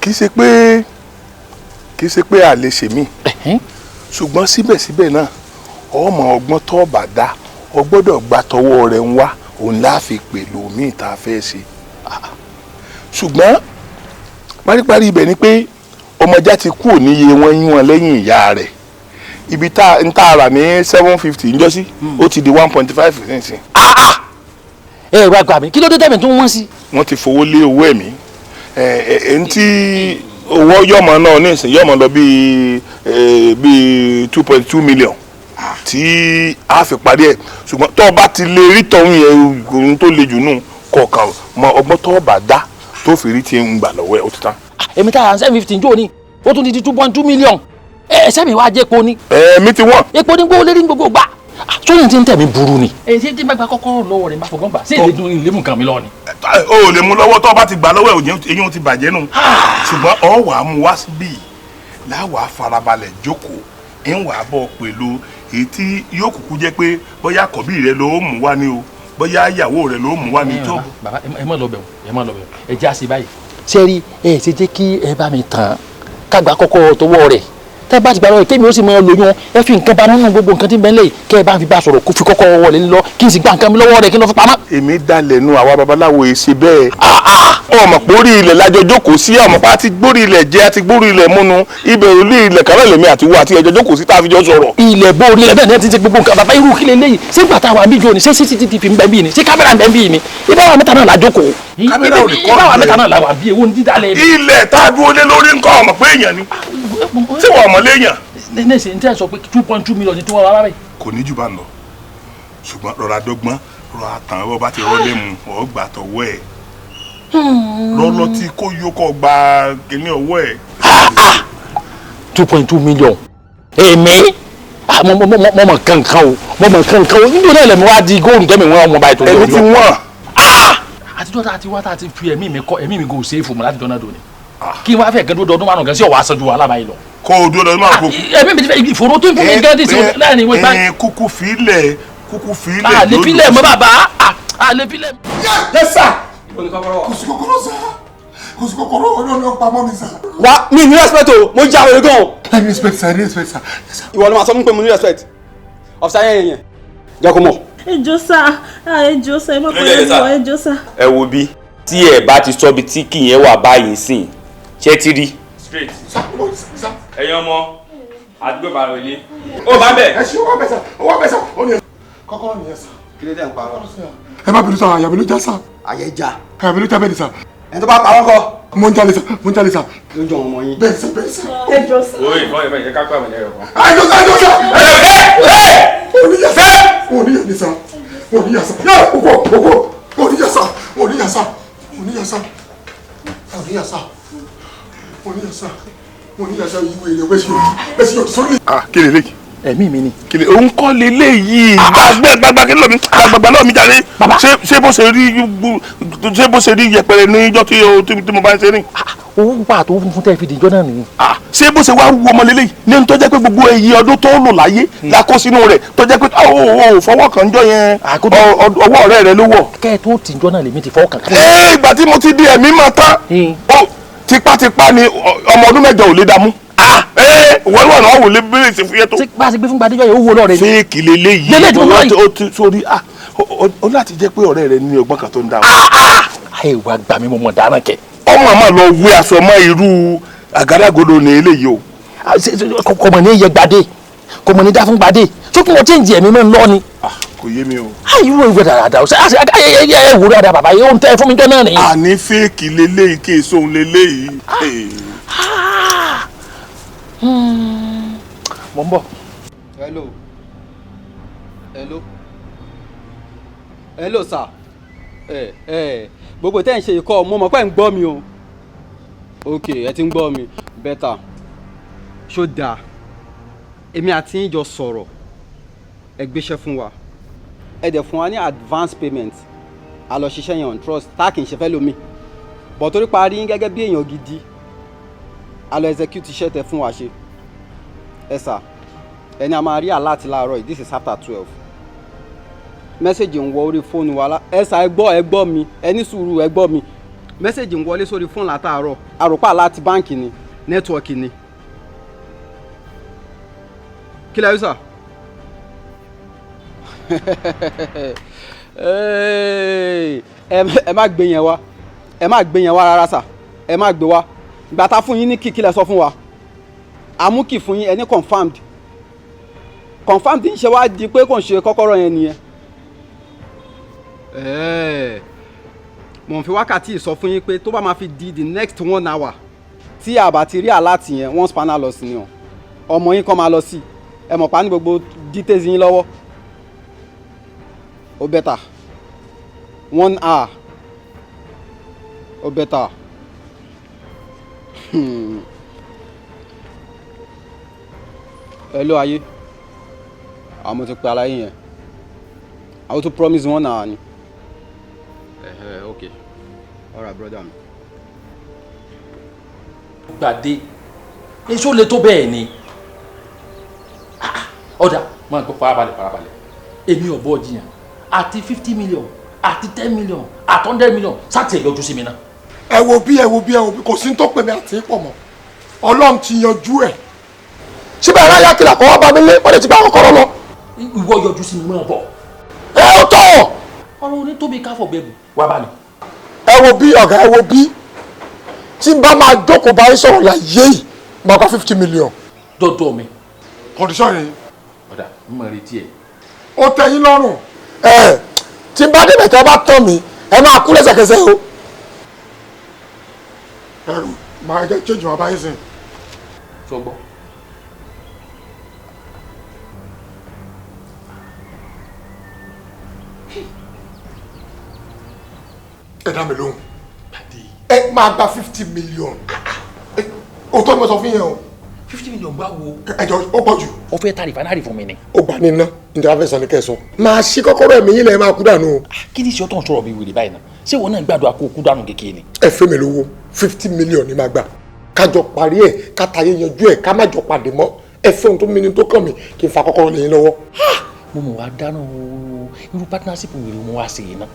F: kì í ṣe pé a lè ṣe mí ṣùgbọ́n síbẹ̀síbẹ̀ náà ọmọ ọgbọ́n tó bá dá ọ gbọ́dọ̀ gba tọwọ́ rẹ̀ ń wá òun láàfin pẹ̀lú míì tá a fẹ́ ṣe ṣùgbọ́n paríparí ibẹ̀ ni pé ọmọjà ti kú òníye wọn yín wọn lẹ́yìn ìyá rẹ̀ ibi tá n tá rà ní 750 njọ́sí ó ti di 1.5 nísìn.
B: ẹ wá gbà mí kí ló dé tẹ̀mí tó wọ́n sí.
F: wọ́n ti fowó lé owó ẹ̀mí ntí owó yọmọ náà ní ìsìn yọmọ lọ bíi 2.2 million tí a fi parí ẹ̀ ṣùgbọ́n tó o bá ti lè rí tọ̀hún yẹn ohun tó le jù nù kọ̀ọ̀kan mọ ọgbọ́n tó o bá dá tó fi rí ti ń gbà lọ́wọ́ ẹ̀ ó ti tán.
B: èmi tá a 750 jó ni ó tún di 2.2 million ẹsẹ̀ mi wá jẹ́ epo ni.
F: mi ti wọ́n.
B: epo ní gbówó lérí gbogbo gbà sóyún tí ń tẹ̀ mí burú ni. èyí tí ń bá gba kọ́kọ́rọ́ lọ́wọ́ rẹ̀ bá fọgbọ́n bà sí èlé dun ilé mú nǹkan mi lọ ni.
F: o ò lè mú lọ́wọ́ tó o bá ti gbà lọ́wọ́ ẹ̀ eyín ti bàjẹ́ nù ṣùgbọ́n ọ wà á mú wá síbí láwàá farabalẹ̀ jókòó ń wà á bọ̀ pẹ̀lú èyí tí yóò kúkú jẹ́ pé bóyá àkọ́bí rẹ ló mú wá ní o bóyá ìyàwó rẹ ló mú wá ní tó.
B: bàbá ẹ má lọ bẹ̀rù ẹ já sí báyìí. sẹ́rí ẹ ṣe jẹ́ kí ẹ bá mi tàn ká gba kọ́kọ́rọ́ tọwọ́ rẹ̀ tẹ́ bá ti gbà lọ́wọ́ kémi ó sì máa lóyún ẹ fi nǹkan bá nínú gbogbo nǹkan tí ń bẹ lẹ́yìn kẹ́ ẹ bá fi bá sọ̀rọ̀ kó fi kọ́kọ́rọ́ wọlé lọ kí n sì gba nǹkan mi lọ́wọ́ rẹ̀ kí n lọ fi pamọ́.
F: èmi dalẹ̀ nu àwa babaláwo yìí ṣe bẹ́ẹ̀. ọmọ pórí ilẹ̀ lájọ jókòó sí ọmọ pa ti gbórí ilẹ̀ jẹ́ àti gbórí ilẹ̀ múnu ibẹ̀ orí ilẹ̀ kan náà lèmi àti wo àti ẹjọ́ jókòó sí tá a fi jọ sọ̀rọ̀.
B: ilẹ̀ bórí ilẹ̀ bẹ́ẹ̀ ni ẹ ti ṣe gbogbo nǹkan bàbá irú kílẹ̀ lẹ́yìn ṣé gbàtà wà bí jò ní ṣé CCTV ń bẹ bí ni ṣé kámẹ́rà ń bẹ bí ni ibà wà mẹ́ta náà la jókòó.
F: kámẹ́rà ò lè kọ́
B: ibà wà mẹ́ta náà la wà bí ewu ní dídálẹ̀.
F: ilẹ̀ tá a dúró lé lórí nǹkan ọmọ pé èèyàn ni tí wọ́n mọ̀ léèyàn.
B: nẹ́ẹ̀sì ní tẹ́ sọ pé 2.2 million tí wọ́n wá rárẹ̀.
F: kò ní jù bá lọ ṣùgbọ́n rọra dọ́gbọ́n rọra tàn ọ́ bá ti rọ́lé mu ọ́ gbà tọwọ́ ẹ̀ lọ́lọ́ tí kò yó kọ́ gba kíní ọwọ́ ẹ̀.
B: 2.2 million èmi mo mọ kankan o níbi náà lẹ́mi wá di góòlù tẹ́mi wọ́n ọmọ báyìí tó
F: ẹ̀mí ti wọ́n.
B: àtijọ́ tá a ti wá tá a ti fi ẹ̀mí mi kọ́ ẹ̀mí mi kò ṣe é fún mi láti dọ́nà dòní kí n wá fẹ́ gẹ́dọ́ ọdún márùn-ún gan sí ọ̀wá aṣojú wa lábàáyé lọ.
F: kó o dúró lọ́dún márùn-ún kó.
B: ẹ̀mí mi ti fẹ́ ìfòró tó ń fún mi gẹ́gẹ́ tí láàrin ìwé báyìí.
F: kúkú fílẹ̀
B: àlè fílẹ̀ mọ́ bàbá àlè fílẹ̀.
D: yẹ́sà kò sí kòkòrò sá kò sí kòkòrò ọlọ́run pamọ́ mi sá.
E: wa mi ní respect o mo já wẹrẹ gan.
D: ẹ ní respect sá ẹ ní respect sá.
E: ìwọ ló máa sọ fún pé mo ní respect ọ̀sán yẹn yẹn jẹ́ kó mọ̀.
I: ẹjọ́ sá ẹ má pẹ́ lọ́wọ́ ẹjọ́ sá.
M: ẹ wo bí tí ẹ bá ti sọ bí tí kìyẹn wà báyìí sìn ṣé ti rí. straight ẹ̀yin ọmọ àdúgbò bá rẹ lé ó bá bẹ̀.
D: ẹ ṣe owó abẹ́sà owó abẹ́sà ó ní kọ́kọ́rọ́ nìyẹn sá.
E: kí ló dé ń parọ́.
D: ẹ má bínú sá àyà mi ló já sá.
E: àyè já.
D: àyà mi ló já bẹ́ẹ̀ ni sá.
E: ẹni tó bá parọ́ kọ́.
D: mo ń jalè sá
E: ló jọ ọmọ yín.
D: bẹ́ẹ̀ sá bẹ́ẹ̀ sá.
I: ẹjọ́ sá.
M: oye ìfọyín ìfọyín ká pẹ́ àwọn ẹ̀rọ kan.
D: ẹjọ́ sá oníyàsá oníyàsá mo ní yàtọ̀ ìwé rẹ̀ bẹ́ẹ̀ sí yóò sórí.
F: kí lè léyìí.
J: ẹ̀mí mi ni.
F: kí lè òun kọ́ lè léyìí. gbàgbà kí lómi gbàgbà lọ́ọ̀ mi jáde. ṣé bó ṣe rí yẹpẹrẹ níjọ́ tí mo bá ń ṣe rìn.
J: owó pa àtòwò funfun tẹ́ fi dìjọ́ náà nìyí.
F: ṣé bó ṣe wá wú ọmọ lélẹ́yìí ní tó jẹ́ pé gbogbo èyí ọdún tó lò láyé la kó sínú rẹ̀ tó jẹ́ pé fọwọ́ kan jọ yẹn ọwọ́ ọ̀rẹ́ rẹ ló wọ̀.
J: kẹ́ ẹ tó tìjọ́ náà lèmi ti fọwọ́ kan.
F: ìgbà tí mo ti di ẹ̀mí mọ̀ tán tipátipá ni ọmọ ọdún mẹ́jọ ò lè dààmú. wọ́n wà náà wò lé bẹ́rẹ̀ ṣe fúyẹ́ tó.
J: bá a ti gbé fún gbadéjọ́ yẹn ó wo náà rẹ ni.
F: fẹ́ẹ̀kì lélẹ́yìí sórí ó láti jẹ́ pé ọ̀rẹ́ rẹ ní ọgbọ́n kan tó ń dá wọn.
J: àìwá gbà mí mo mọ̀ dáná kẹ.
F: ọmọ àmọ́ lọ wé aṣọ mọ́ irú àgádágodo ní eléyìí o.
J: kọmọ ní yẹ gbadé kọmọ ní dá fún gbadé tó kí wọ́n tí ń jẹ ẹ̀mí mọ́ ń lọ ni.
F: kò yé mi o.
J: irú ìwé dáadáa ẹ wò dáadáa bàbá yóò ń tẹ fún mi jọ náà nìyí.
F: àní fẹ́ẹ̀kì lélẹ́yìí kí èso òun lélẹ́yìí.
J: mo ń bọ̀.
N: hello sir. gbogbo tẹ́ ń ṣe ikọ́ mo mọ̀ pé ń gbọ́ mi o. ok ẹ ti ń gbọ́ mi better. ṣó dáa èmi àti yín jọ sọ̀rọ̀ ẹ gbéṣẹ́ fún wa ẹ dẹ̀ fún wa ní advance payment a lọ ṣiṣẹ́ yẹn on trust tá kì í ṣe fẹ́ lómi bọ̀ torí parí yín gẹ́gẹ́ bí èèyàn gidi a lọ execute iṣẹ́ tẹ fún wa ṣe ẹ sà ẹni a máa rí àláàtì láàárọ̀ yìí this is after 12 mẹ́sẹ̀gì ń wọ orí fóònù wa ẹ sà ẹ gbọ́ mi ẹ ní sùúrù ẹ gbọ́ mi mẹ́sẹ̀gì ń wọlé sórí fóònù látàárọ̀ àròpá láti báǹkì ni nẹ́tíwọ̀kì ni kí lẹ́yìn sà. ẹ má gbé yẹn wá ẹ má gbé yẹn wá rárá sà ẹ má gbé wá ìgbà tá fún yín ní kìkì lẹ sọ fún wa àmúkì fún yín ẹ ní confirmed ń ṣe wá di pé kò ń ṣe kọ́kọ́rọ́ yẹn nìyẹn. mo ń fi wákàtí sọ fún yín pé tó bá máa fi di the next 1 hour tí a bá ti rí àláàtì yẹn wọ́n spanner lọ sí ni o ọmọ yín kan máa lọ sí ẹ mọ̀ pa ní gbogbo details yín lọ́wọ́ ó better 1 hour ó better. Hello ayé àwọn ti pe aláyé yẹn àwọn tó promise 1 hour ni. Okay alright brother mi.
B: Gbàdé èso le tó bẹ́ẹ̀ ni ọ̀dà máa gbọ́ farabalẹ̀ èmi ò bọ́ jiyàn àti 50 million àti 10 million àti 100 million sáti ẹ̀ yọjú sí mi náà.
D: ẹ wo bí kò sí tó pè mí àti pọ̀ mọ́ ọlọ́run ti yanjú ẹ̀ síbẹ̀ aráyá kìlà kọ́ wá bá mi lé wọ́n lè ti bá kọ́kọ́rọ́ lọ.
B: ìwọ yọjú sí mi máa bọ̀.
D: ẹ ó tọ̀.
B: ọ̀rọ̀ onítóbi káfọ̀ bẹ́ẹ̀ bù wá bá mi.
D: ẹ wo bí ọ̀gá ẹ wo bí tí n bá máa jókòó bá yín sọ̀rọ̀ láyé yìí máa gba 50 million.
B: dọ́dọ̀ mi.
D: kọ́ndíṣọ́ yẹn.
B: ọ̀dà n máa retí ẹ̀.
D: ó tẹ́ yín lọ́rùn. tí n bá débẹ̀ tí a bá tán mi ẹ máa kú lẹ́sẹ̀kẹsẹ̀ o. ẹrù máa jẹ́ change wọn bá yín sìn.
B: sọgbọ́.
D: ẹ dá mi lóhùn ẹ máa gba 50 million òótọ́ ni mo sọ fún yẹn o.
B: 50 million gbá wo.
D: ẹjọ ó pọ̀ jù.
B: ó fẹ́ ta rìfánárì fún mi ni.
D: ó gbà ní iná nítorí afẹ́sàn ní kẹsàn. máa ṣí kọ́kọ́rọ́ ẹ̀mí yín lẹ́yìn máa kú dànù.
B: kí ni ìṣòro tó ń sọ̀rọ̀ bí wèrè báyìí náà ṣé ìwọ náà gbàdúrà kó kú dànù kékeré ni.
D: ẹ fẹ́ mi lówó 50 million ni máa gbà kájọ parí ẹ̀ kátàyé yanjú ẹ̀ ká má jọ pàdé mọ́ ẹ fẹ́ ohun tó mi ni tó kàn mí kí n fa kọ́kọ́rọ́ lẹ́yìn lọ́wọ́.
B: mo mọ̀ wá dáná irú partnership wèrè mo wá sí i náà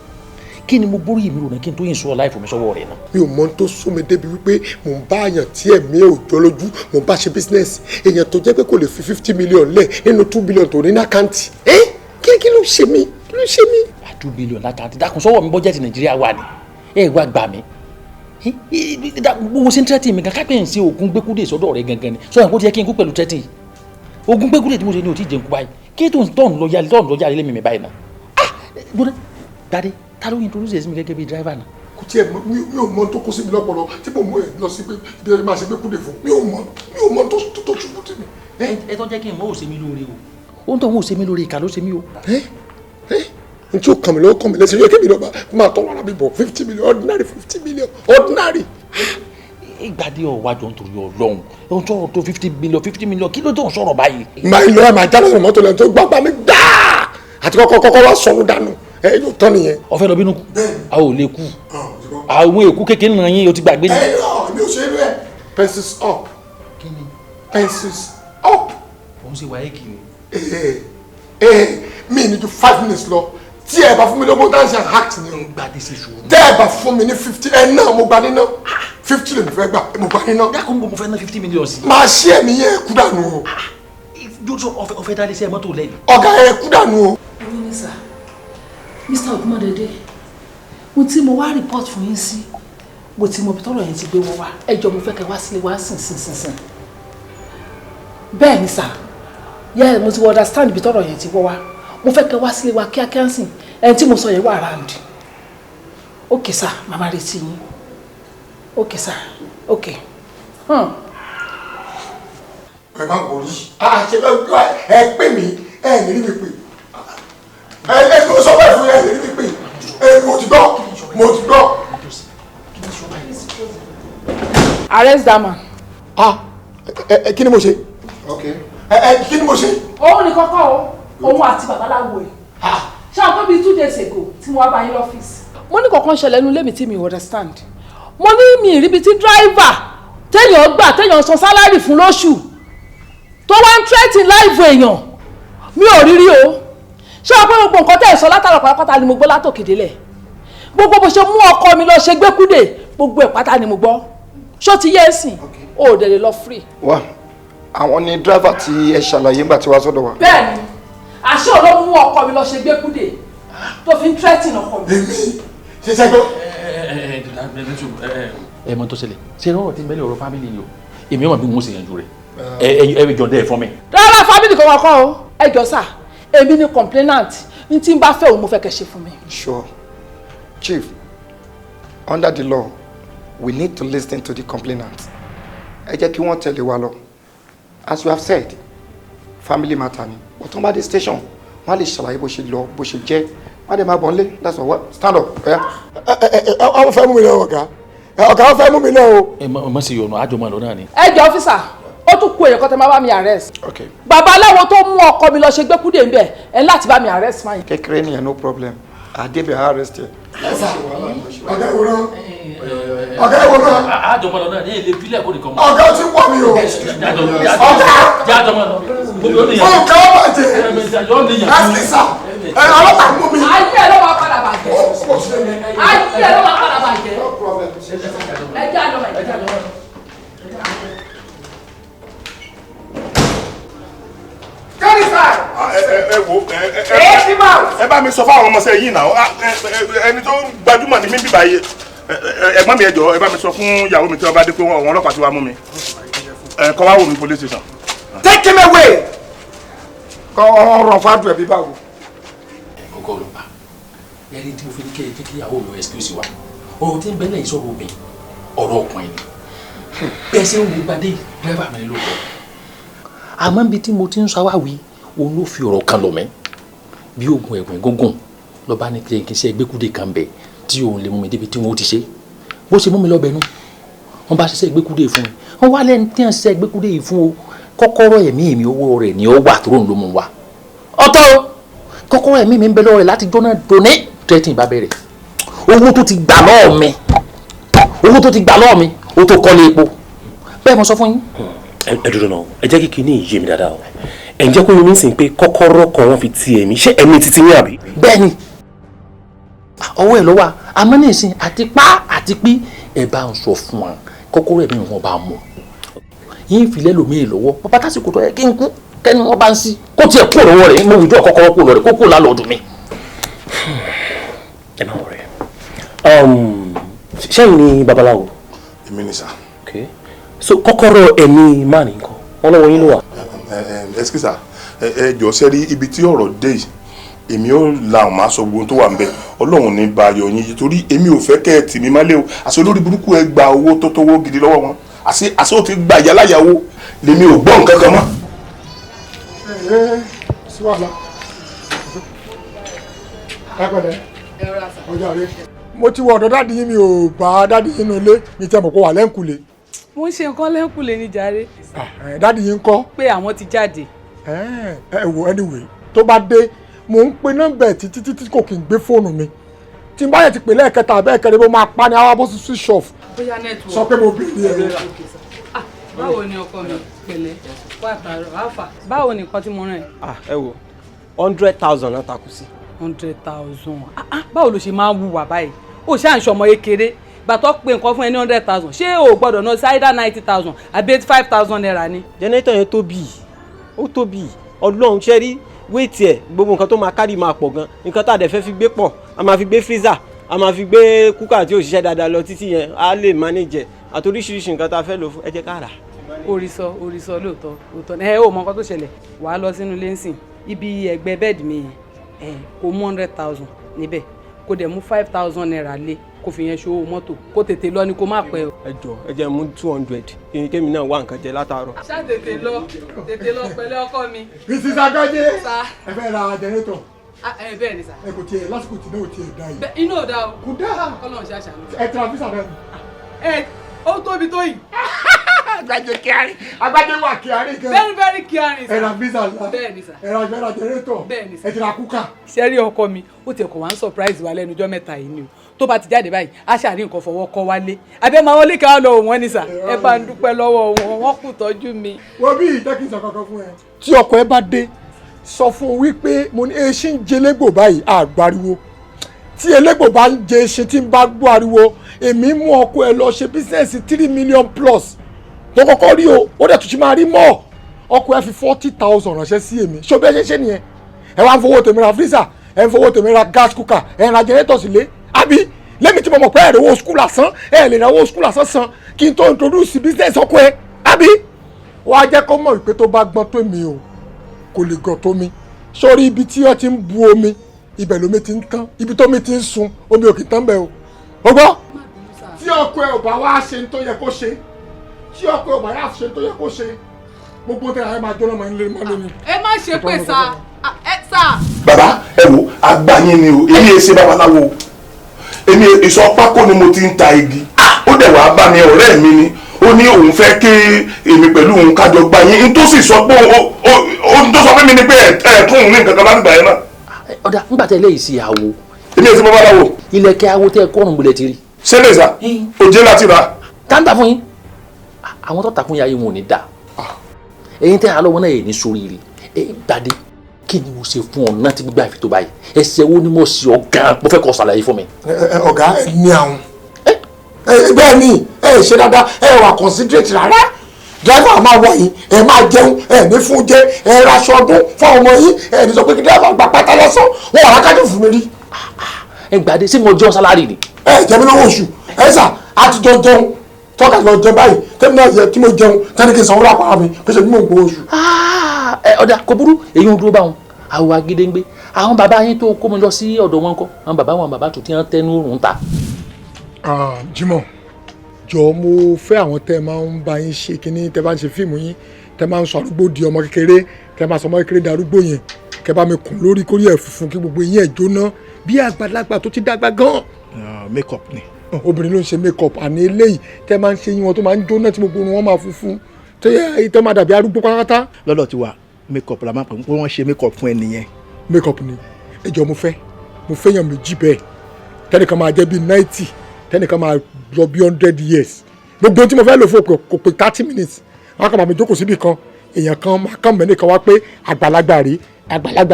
B: kí ni mo borí mi rò náà kí n tó yìn sọ láìfò mi sọ́wọ́ rẹ̀ náà.
D: mi ò mọ tó sún mi débi wípé mò ń bá àyàn tí ẹ̀mí ẹ̀ ò jọ lójú mò ń bá ṣe bísínẹ́sì èèyàn tó jẹ́ pé kò lè fi 50 million lẹ̀ nínú 2 billion tó ní ní àkáǹtì kí ló ṣe mí
B: 2 billion lákàntì dákun sọ́wọ́ mi bọ́jẹ́tì nàìjíríà wà ní ẹ wá gbà mí gbogbo sí tẹ́tì mi kan kápẹ́ ń ṣe oògùn Gbekude sọ́dọ̀ rẹ̀ gangan ni sọ́yìn kó ti yẹ kí n kú pẹ̀lú tẹ́tì oògùn Gbekude tí mo ṣe ní òtí jẹun kú báyìí kí tó ń lọ yálé lé mi báyìí náà gbọ́dọ̀ Gbadé ta ló introduce ẹ̀sìn mi gẹ́gẹ́ bí driver náà.
D: kò tiẹ̀ mi ò mọ tó kó sí mi lọ́pọlọ tí mo mú ẹ lọ sí pé bí ẹ máa ṣe Gbekude fún mi ò mọ tó ṣubú tì mí.
B: ẹ tó jẹ́ kí n mọ̀ ò ṣe mí lóore o ó ń tọ́ wọn ò ṣe mí lóore ìkà ló ṣe mí o.
D: n tí ó kàn mí lọ́wọ́ kàn mí lẹ́sìn yóò kébì lọ́ba máa tọ́ wọn lábí bọ̀ 50 million ordinary 50 million ordinary
B: ìgbàdí ọ̀wájọ nítorí ọlọ́run ohun tó tó 50 million kí ló tó ń sọ̀rọ̀ báyìí.
D: màá lọ ẹ̀ máa jáde ní mọ́tò lẹ́nu tó gbọ́gbà mi gbáà àti kọ́kọ́ wá sọnù dànù ẹ yóò tán nìyẹn.
B: ọ̀fẹ́ lọ bínú kú a ò lè kú àwọn èkú kékeré náà yín o ti gbàgbé ni.
D: ẹ yọ mi ò ṣe é rẹ pencils up pencils up.
B: òun ṣe wáyé kì í.
D: mi ní ju 5 minutes lọ tí ẹ bá fún mi lọ́gbọ́n dáhùn sí hack ni o.
B: gbàdé sí ṣòro.
D: tẹ́ ẹ bá fún mi ní 50 ẹ náà mo gba níná 50 lè mi fẹ́ gbà mo gba níná.
B: dákun mo fẹ́ ná 50 million sí.
D: máa ṣí ẹ̀mí yẹn kú dànù o.
B: yóò ọ̀fẹ́ dáadé sí ẹ mọ́tò lẹ́yìn.
D: ọ̀gá ẹ kú dànù o.
J: Mr. Obimodede mo tí mo wá report fún yín sí mo ti mọ ibi tọ́rọ̀ yẹn ti gbé wọ́n wá ẹ jọ̀ọ́ mo fẹ́ kẹ́ wá sílé wá sìn bẹ́ẹ̀ ni sà yẹ mo ti understand ibi tọ́rọ̀ yẹn ti wọ́ wá mo fẹ́ kẹ́ wá sílé wa kíákíá sìn ẹni tí mo sọ yẹn wà around ok sà màmá retí yín ok sà ok.
D: ẹ má wọrí àṣẹ ẹ pè mí ẹ ní rí mi pè ẹ ló sọ bẹ́ẹ̀ fún ẹ ní rí mi pè mo ti gbọ́.
J: Arrest that man.
D: Kí ni mo ṣe? Kí ni mo ṣe?
J: Òun ni kọ́kọ́ o, òun àti babaláwo ẹ̀. Ṣé àwọn tóbi 2 days ago tí mo wá bá yín lọ́fíìsì? Mo ní kọ̀ọ̀kan ṣẹlẹ̀ nínú ilé mi tí mi understand. Mo ní mi ìríbi tí driver téèyàn gbà téèyàn san sálárì fún lóṣù tó wá ń threaten life èèyàn mi ò rírí o. Ṣé o pé gbogbo nǹkan tẹ̀ sọ látàrọ̀ pátápátá ni mo gbọ́ látòkè délẹ̀? Gbogbo bó ṣe mú ọkọ mi lọ ṣe Gbekude gbogbo ẹ̀ pátá ni mo gbọ́. Ṣó ti yé ẹ̀sìn? O ò dẹ̀ lè lọ free.
H: Wá àwọn ni driver tí ẹ ṣàlàyé ńgbà tí wàá sọ́dọ̀ wa.
J: Bẹ́ẹ̀ni àṣé ò ló mú ọkọ mi lọ ṣe Gbekude tó fi ń threaten ọkọ mi.
D: èmi ṣe ṣe gbọ́.
B: ẹ mọ tó ṣẹlẹ̀ ṣe rọrọ tí ń bẹ́lẹ̀ ọ̀rọ̀ fámìlì ni o èmi ọmọ bí mo ṣe yanjú rẹ̀ ẹ jọ dẹ́ ẹ fún mi.
J: rárá fámìlì kan kọ́ o ẹ jọ sà èmi ni complainant ní tí n bá fẹ́ òun mo fẹ́ kẹ́ ṣe fún mi.
H: Sure. Chief, under the law we need to listen to the complainant. Ẹ jẹ́ kí wọ́n tẹ̀lé wa lọ. As you have said, family matter ni. Ọ̀tún bá dé station, wọ́n á lè ṣàlàyé bó ṣe lọ, bó ṣe jẹ́. Wọ́n á dẹ̀ máa bọ̀ nílé. That's all. Stand up.
D: Àwọn fẹ́ mú mi náà ọ̀gá. Ọ̀gá wọn fẹ́ mú mi náà o.
B: ẹ mọ sí ọ̀nà àjọmọ̀ lọ náà ni.
J: ẹ jọ ọ́fíìsà ó tún kú èèyàn kan tẹ máa bá mi arrest.
H: Okay.
J: babaláwo tó mú ọkọ mi lọ ṣe Gbekude ń bẹ̀ ẹ láti bá mi arrest máa yìí.
H: Kékeré nìyẹn no problem. Àdébẹ̀ arrest ẹ.
D: Ọ̀gá ìwòrán. Ọ̀gá ìwòrán.
B: àjọmọ̀ lọ náà ní èlé bílẹ̀ kò nìkan mọ́.
D: Ọ̀gá ti wọ̀ mí o.
B: jájọmọ̀ lọ.
D: Ọ̀gá bàjẹ́. Láskìsà. Ọlọ́pàá mú mi.
J: ayé ẹ ló máa padà bàjẹ́. ayé ẹ ló máa padà bàjẹ́. ẹ jẹ́ àjọmọ̀ ẹ jẹ́ àjọmọ̀.
F: ẹ bá mi sọ fáwọn ọmọọṣẹ́ yìí náà ẹni tó gbajúmọ̀ ní mímí báyìí ẹ̀gbọ́n mi ẹ jọ̀ọ́ ẹ bá mi sọ fún ìyàwó mi tí wọ́n bá dé pé wọ́n ọlọ́pàá ti wá mú mi kọ́ wá wò mí police station.
H: Take him away. Kọ́ ọ̀rọ̀ fàdùn ẹ̀bí báwo.
B: ọgọ́ ọlọ́pàá yẹ́nì tí mo fi ní kí ẹ jẹ́ kí ìyàwó mi excuse wa ọ̀rọ̀ tí ń bẹ́lẹ̀ ìṣòro mi ọ̀rọ̀ ọkùnrin ni bẹ́ẹ̀ ṣe ń wo gbadé dírẹ́fà mi ló kọ́ àmọ́ níbi tí mo ti ń sọ àwáwí òun ló fi ọ̀rọ̀ kan lọ mẹ́ bí oògùn ẹ̀gbìn gógùn lọ bá ní kí n ṣe Gbekude kan bẹ̀ tí òun lè mú mi débi tí wọ́n ti ṣe bó ṣe mú mi lọ́bẹ̀ nú wọ́n bá ṣiṣẹ́ Gbekude fún mi wọ́n wá lẹ́nu tí wọ́n ṣiṣẹ́ Gbekude yìí fún o kọ́kọ́rọ́ ẹ̀mí mi owó rẹ̀ ni ó wà tó ń lo mu wa ọ̀tọ̀ o kọ́kọ́rọ́ ẹ̀mí mi ń bẹ lọ́wọ́ rẹ̀ láti jóná dòní tẹ́tìn bá bẹ̀rẹ̀ owó tó ti gbà lọ́ọ̀ mi ó tó kọ́lé epo bẹ́ẹ̀ mo sọ fún yín.
O: ẹ dúró náà ẹ jẹ́ kí kinní yé mi dáadáa o ẹ jẹ́ kó yín ní sìn pé kọ́kọ́rọ́ kan wọ́n fi ti ẹ̀mí ṣé ẹ̀mí títí ní àbí.
B: bẹ́ẹ̀ni ọwọ́ ẹ̀ lọ́wọ́ àmọ́ ní ìsìn àti pa àti pí ẹ bá ń sọ fún wa kọ́kọ́rọ́ ẹ̀mí wọn bá mọ̀ yín ìfilẹ́ lòmíì lọ́wọ́ bàbá tásìkò tó yẹ kí n kú kẹ́ni wọ́n bá ń sí kó tiẹ̀ kú lọ́wọ́ rẹ̀ mo wùjọ́ kọ́kọ́rọ́ kú lọ́rẹ̀ kó kú lálọ́ọ̀dún mi.
O: ẹ má wọrẹ ṣẹ́yìn ni babaláwo.
F: èmi ni sà.
O: so kọ́kọ́rọ́ ẹ̀mí máa ní nǹkan wọn lọ́wọ́ yín ló wà.
F: ẹsikisa ẹ jọ sẹ́rí ibi tí ọ̀rọ̀ dé yìí èmi ò la ọ̀ma sọ gbogbo tó wà ń bẹ ọlọ́run ní ba ayọ̀ yín yìí torí èmi ò fẹ́ kẹ́ ẹ tì mí má lé o àṣẹ olórí burúkú ẹ gba owó tó tówó gidi lọ́wọ́ wọn àṣẹ ò ti gba ìyáláyàwó lèmi ò gbọ́ nǹkan kan mọ́.
D: sí wàhálà ẹ pẹ̀lẹ́ ọjọ́ rẹ mo ti wọ ọ̀dọ̀ dáàdi yín mi ò bá dáàdi yín nínú ilé mi tẹ́ mọ̀ kó wà lẹ́ǹkùlé.
I: mo ń ṣe nǹkan lẹ́ǹkùlé ní jàre.
D: dáàdi yín kọ́.
I: pé àwọn ti jáde.
D: ẹ wo anyway tó bá dé mo ń pe nọ́mbà títí kò kí n gbé fóònù mi tí n bá yẹ ti pè lẹ́ẹ̀kẹta abẹ́ẹ̀kẹrin bó máa pa ni àwọn abó switch off.
I: bóyá network.
D: sọ pé mo bí ní ẹ̀rọ.
I: báwo ni ọkọ mi pẹ̀lẹ́ wà tààrọ àfà báwo ni nǹkan tí mo rán ẹ.
E: ẹ wo 100,000 náà takú sí.
I: 100,000 báwo ló ṣe máa ń wùwà báyìí ó ṣáà ń ṣọmọ kékeré gbàtọ́ pé nǹkan fún ẹ ní 100,000 ṣé o gbọ́dọ̀ ná sí either 90,000 àbí 85,000 naira ni.
E: jẹ́nẹ́tọ̀ yẹn tóbi ó tóbi ọlọ́run ṣe rí wéètì ẹ̀ gbogbo nǹkan tó máa kárì máa pọ̀ gan nǹkan tá a dẹ̀ fẹ́ fi gbé pọ̀ a máa fi gbé freezer a máa fi gbé kúkà tí ò ṣiṣẹ́ dáadáa lọ títí yẹn a lè manage àti oríṣiríṣi nǹkan tá a fẹ́ lò fún ẹ jẹ́ ká rà.
I: orísọ lóòótọ́ ẹ ò mọ nǹkan tó ṣẹlẹ̀ wàá lọ sínú lẹ́sìn ibi ẹgbẹ́ bẹ́ẹ̀dì mi yẹn kó mú 100,000 níbẹ̀ kó dẹ̀ mú 5,000 naira lé kó fi yẹn ṣòwò mọ́tò kó tètè lọ ni kó má pẹ́ o.
E: ẹ jẹ́ mú 200 kí n kémi náà wá nǹkan jẹ látàárọ̀.
I: ṣá tètè lọ pẹ̀lú ọkọ mi.
D: Mrs. Agade ẹ fẹ́ ra jẹnẹtọ̀.
I: bẹ́ẹ̀ ni sà.
D: ẹ kò tiẹ̀ lásìkò tí náà ò tiẹ̀ dá yìí.
I: inú ò dá o.
D: kò dá.
I: Ọlọ́run ṣe àṣàlù.
D: ẹ tẹ̀ra físà náà.
I: ó tóbi tó yìí.
D: Agbájé kíárì Agbájé wà kíárì gan.
I: very very kíárì sà.
D: ẹ ra físà ńlá.
I: bẹ́ẹ̀ ni sà.
D: ẹ ra jẹnẹtọ̀.
I: bẹ́ẹ̀ ni sà.
D: ẹ ti ra kúkà.
I: ṣẹ́rí ọkọ mi ó tiẹ̀ kọ̀ wá ń surprise wa lẹ́nu ọjọ́ mẹ́ta yìí ni o tó bá ti jáde báyìí a ṣàrí nǹkan fọwọ́ kọ́ wálé abẹ́ máa wọlé ká lọ wọ́n ní sà ẹ bá ń dúpẹ́ lọ́wọ́ wọn wọ́n kù tọ́jú mi.
D: wọ́n bí ìtẹ́kìsọ kankan fún ẹ. tí ọkọ ẹ bá dé sọ fún un wípé mo ní eṣin ń jẹ elégbò báyìí àgbáriwo tí elégbò bá ń jẹ eṣin tí ń bá gbọ́ ariwo èmi mú ọkọ ẹ lọ ṣe bísíǹsì 3 million plus tó kọ́kọ́ rí o ó dẹ̀ tún ti máa rí mọ́ ọkọ ẹ fi 40,000 ránṣẹ́ sí èmi ṣó bí ẹ ṣe ṣe nìyẹn ẹ wá ń fowó tèmi ra freezer ẹ ń fowó tèmi ra gas cooker ẹ ń ra generator sílé àbí lẹ́mi tí mo mọ̀ pé ẹ̀rẹ̀ owó skul lásán ẹ̀ lè ra owó skul lásán san kí n tó introduce business ọkọ ẹ àbí wọ́n á jẹ́ kó mọ̀ wípé tó bá gbọ́n tó mi o kò lè gàn tó mi sórí ibi tí wọ́n ti ń bu omi ibẹ̀ lómi ti ń tán ibi tómi ti ń sun omi ò kì í tán bẹ́ẹ̀ o gbọ́ tí ọkọ ẹ ò bá wá ṣe ń tó yẹ kó ṣe tí ọkọ ẹ ò bá yá ṣe ń tó yẹ kó ṣe gbogbo tẹ̀ ẹ máa jóná máa ń lé máa lónìí.
I: ẹ má ṣe pé sá ẹ sá.
F: bàbá ẹ wo àgbà yín ni o èmi ẹ ṣe babaláwo èmi ìsọpákó ni mo ti ń ta igi ó dẹ̀ wàá bá mi ọ̀rẹ́ mi ni ó ní òun fẹ́ kí èmi pẹ̀lú òun kájọ gbà yín n tó sì sọ pé ó tó sọ fún mi ni pé ẹ̀ tún òun ní nǹkan kan láti gbà yẹn náà.
O: ọ̀dà nígbà tẹ́ lẹ́yìn sí àwo.
F: èmi ẹ ṣe babaláwo.
O: ilẹ̀kẹ̀ awo tẹ́ kọ́rùn bulẹ̀ ti rí.
F: ṣẹlẹ̀ sá òjé láti rà.
O: táǹtà fún yín àwọn tó tà fún yàrá yìí wọn ò ní dà ẹ̀yin tẹ́ àlọ́ wọn náà yẹ ní sóríire Gbadé kí ni mo ṣe fún ọ náà tí gbígbà fi tó báyìí ẹsẹ̀ wo ni mo ṣe ọ gan mo fẹ́ kó ṣàlàyé fún mi.
D: ọ̀gá ẹ ní àwọn bẹ́ẹ̀ ni ẹ ṣe dáadáa ẹ wà considerate rárá driver máa wà yín ẹ máa jẹun ẹ ní fún jẹ ẹ raṣọ ọdún fún ọmọ yín ẹ ní sọ pé kí driver gba pátá lọ́sàn wọn wà lákàtúntò fún mi rí.
O: ẹ Gbadé ṣé mo jẹun sálárì ni.
D: ẹ jẹ mi lọ́wọ́ oṣù ẹ sà á ti jọ jẹun tọ́ka lọ jẹ báyìí tẹ́mi náà yẹ kí mo jẹun tẹ́ni kí n sanwó lápá mi pèsè bí mo ń gbowó oṣù.
O: ọ̀dà kò burú èyí ń dúró báwọn àwọn agídéńgbé àwọn bàbá yín tó kó mi lọ sí ọ̀dọ̀ wọn kọ́ àwọn bàbá tó ti hàn tẹnu rùn ta.
D: Jimoh jọ mo fẹ́ àwọn tẹ́ máa ń bá yín ṣe kínní tẹ́ bá ń ṣe fíìmù yín tẹ́ máa ń sọ arúgbó di ọmọ kékeré tẹ́ máa sọ ọmọ kékeré di arúgbó yẹn kẹ́ bá mi kùn lórí kórìí ẹ̀ funfun kí gbogbo yín ẹ̀ jóná bí àgbàlagbà tó ti dàgbà gan.
H: make up ni.
D: obìnrin ló ń ṣe make up àní eléyìí tẹ́ máa ń ṣe yín wọn tó máa ń jóná tí gbogbo wọn máa funfun tó yẹ tó máa dàbí arúgbó pátápátá.
H: lọ́dọ̀ ti wà make up la máa pè wọ́n ṣe make up fún ẹ nìyẹn.
D: make up ni ẹ jọ mo fẹ́ yàn méjì bẹ́ẹ̀ tẹ́nìkan máa jẹ́ bíi 90 tẹ́nìkan máa lọ bí 100 years gbogbo tí mo fẹ́ lò fún kò pé 30 minutes wọn kàn máa mi jókòó síbì kan èèyàn kan máa kàn mẹ́rin kan wá pé àgbàlagbà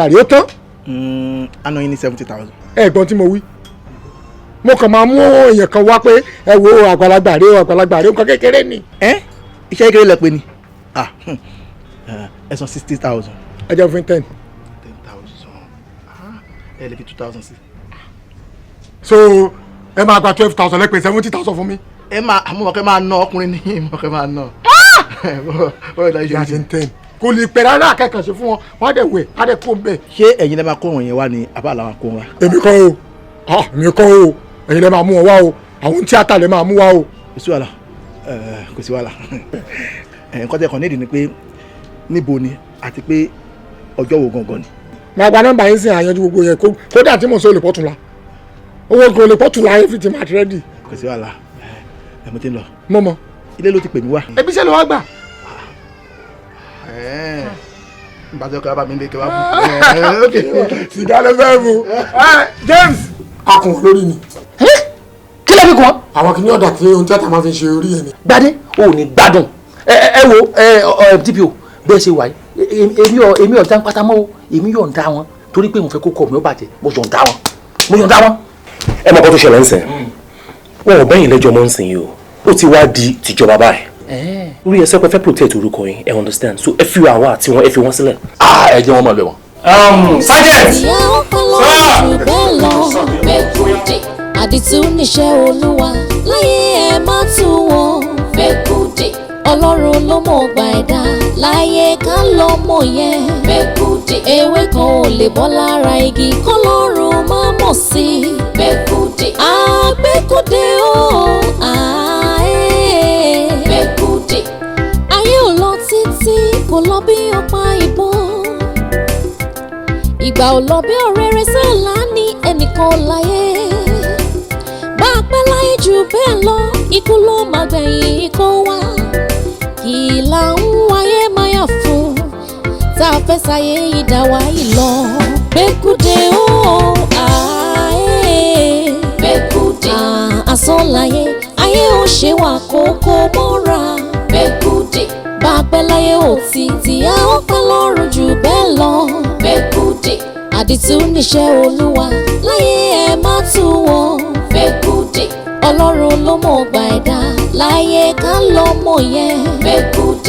D: rèé ó tán.
H: àná yín ní 70,000.
D: ẹ̀gbọ́n tí mo wí mo kàn máa mú èèyàn kan wá pé ẹ wo àgbàlagbà rèé nǹkan kékeré ni.
H: iṣẹ́ kékeré lẹ pé ni ẹ san 60,000.
D: ẹ jẹ́ fún 10.
H: 10,000 ẹ lè fi 2,000 sí.
D: so ẹ máa gba 12,000 lẹ́pẹ̀ 70,000 fún mi.
H: ẹ máa àmúmọ̀kẹ́ máa ná ọkùnrin ní ìmọ̀kẹ́ máa ná.
D: ìyá ṣe ń 10 kò lè pẹ́ rárá akẹ́kọ̀ọ́ ṣe fún wọn wọ́n á dẹ̀ wẹ̀ á dẹ̀ kó bẹ́ẹ̀.
H: ṣé ẹ̀yin lẹ́ máa kó wọn yẹn wá ní àbá làwọn kó wọn wá.
D: èmi kọ́ o ẹ̀yin lẹ́ máa mú wọn wá o àwọn tíátà lẹ́ máa mú wá o.
H: kò sí wàhálà nǹkan tẹ́ kàn nídìí ni pé níbo ni àti pé ọjọ́ wo gangan ni.
D: máa gba nọ́mbà yín sí àyànjú gbogbo yẹn kódà tí mo sọ olùpọ̀ tún la owó gan lè pọ́tù láyé fi ti máa ti rẹ́dì.
P: kò sí wàhálà ẹ mo ti ń lọ.
D: mọ́mọ́
P: ilé ló ti pè mí wá.
D: ẹbí iṣẹ́ ló wá gbà.
P: nígbà tó kọ́ bá mi lé kí wá fún.
D: sìgá ló fẹ́ mu. James akùn lórí ni.
O: kí ló fi kún ọ.
D: àwọn kìnìún ọ̀dà tí ohun tíátà máa fi ṣe orí ẹ̀ ni.
O: Gbadé o ò ní gbádùn ẹ wo DPO bẹ́ẹ̀ ṣe wà yìí èmi ọ̀dà ń pátá mọ́ o èmi yọ̀ǹda wọn torí pé mo fẹ́ kó kọ́ mi ó bàjẹ́ mo yọ̀ǹda wọn.
Q: ẹ mọ̀ kó tó ṣẹlẹ̀ ń sìn wọn ò bẹ́yìn lẹ́jọ́ mọ́ ń sìn yìí o ó ti wá di tìjọba báyìí orí ẹsẹ̀ pé fẹ́ protect orúkọ yín ẹ understand so ẹ fi àwa àti wọn ẹ fi wọn sílẹ̀.
O: ẹ jẹ́ wọn mọ̀ lé wọn.
Q: Sergeant.
A: Gbekude àdìtú níṣẹ́ Olúwa láyé ẹ má tú wọn. Gbekude Ọlọ́run ló mọ̀ ọgbà ẹ̀dá láyé ká lọ mọ̀ yẹn. Gbekude ewé kan ò lè bọ́ lára igi kọ́lọ́run má mọ̀ sí. Gbekude Gbekude Gbekude ayé ò lọ títí kò lọ bí ọ̀pá ìbọn. Ìgbà ò lọ bí ọ̀rẹ́rẹ́ sálà ní ẹnìkan láyé. Bá a pẹ́ láyé jù bẹ́ẹ̀ lọ ikú ló máa gbẹ̀yìn ikú wa. Kì là ń wáyé máyà fún tá a fẹ́ sáyé ìdáwà yìí lọ. Gbekude Gbekude asán láyé ayé ò ṣe wà kókó mọ́ra. Gbekude bá a pẹ́ láyé ò títí a ó pẹ́ lọ́run jù bẹ́ẹ̀ lọ. Gbekude àdìtú níṣẹ́ Olúwa láyé ẹ má tú wọn. Gbekude Ọlọ́run ló mọ̀ ọgbà ẹ̀dá láyé ká lọ mọ̀ yẹn. Gbekude.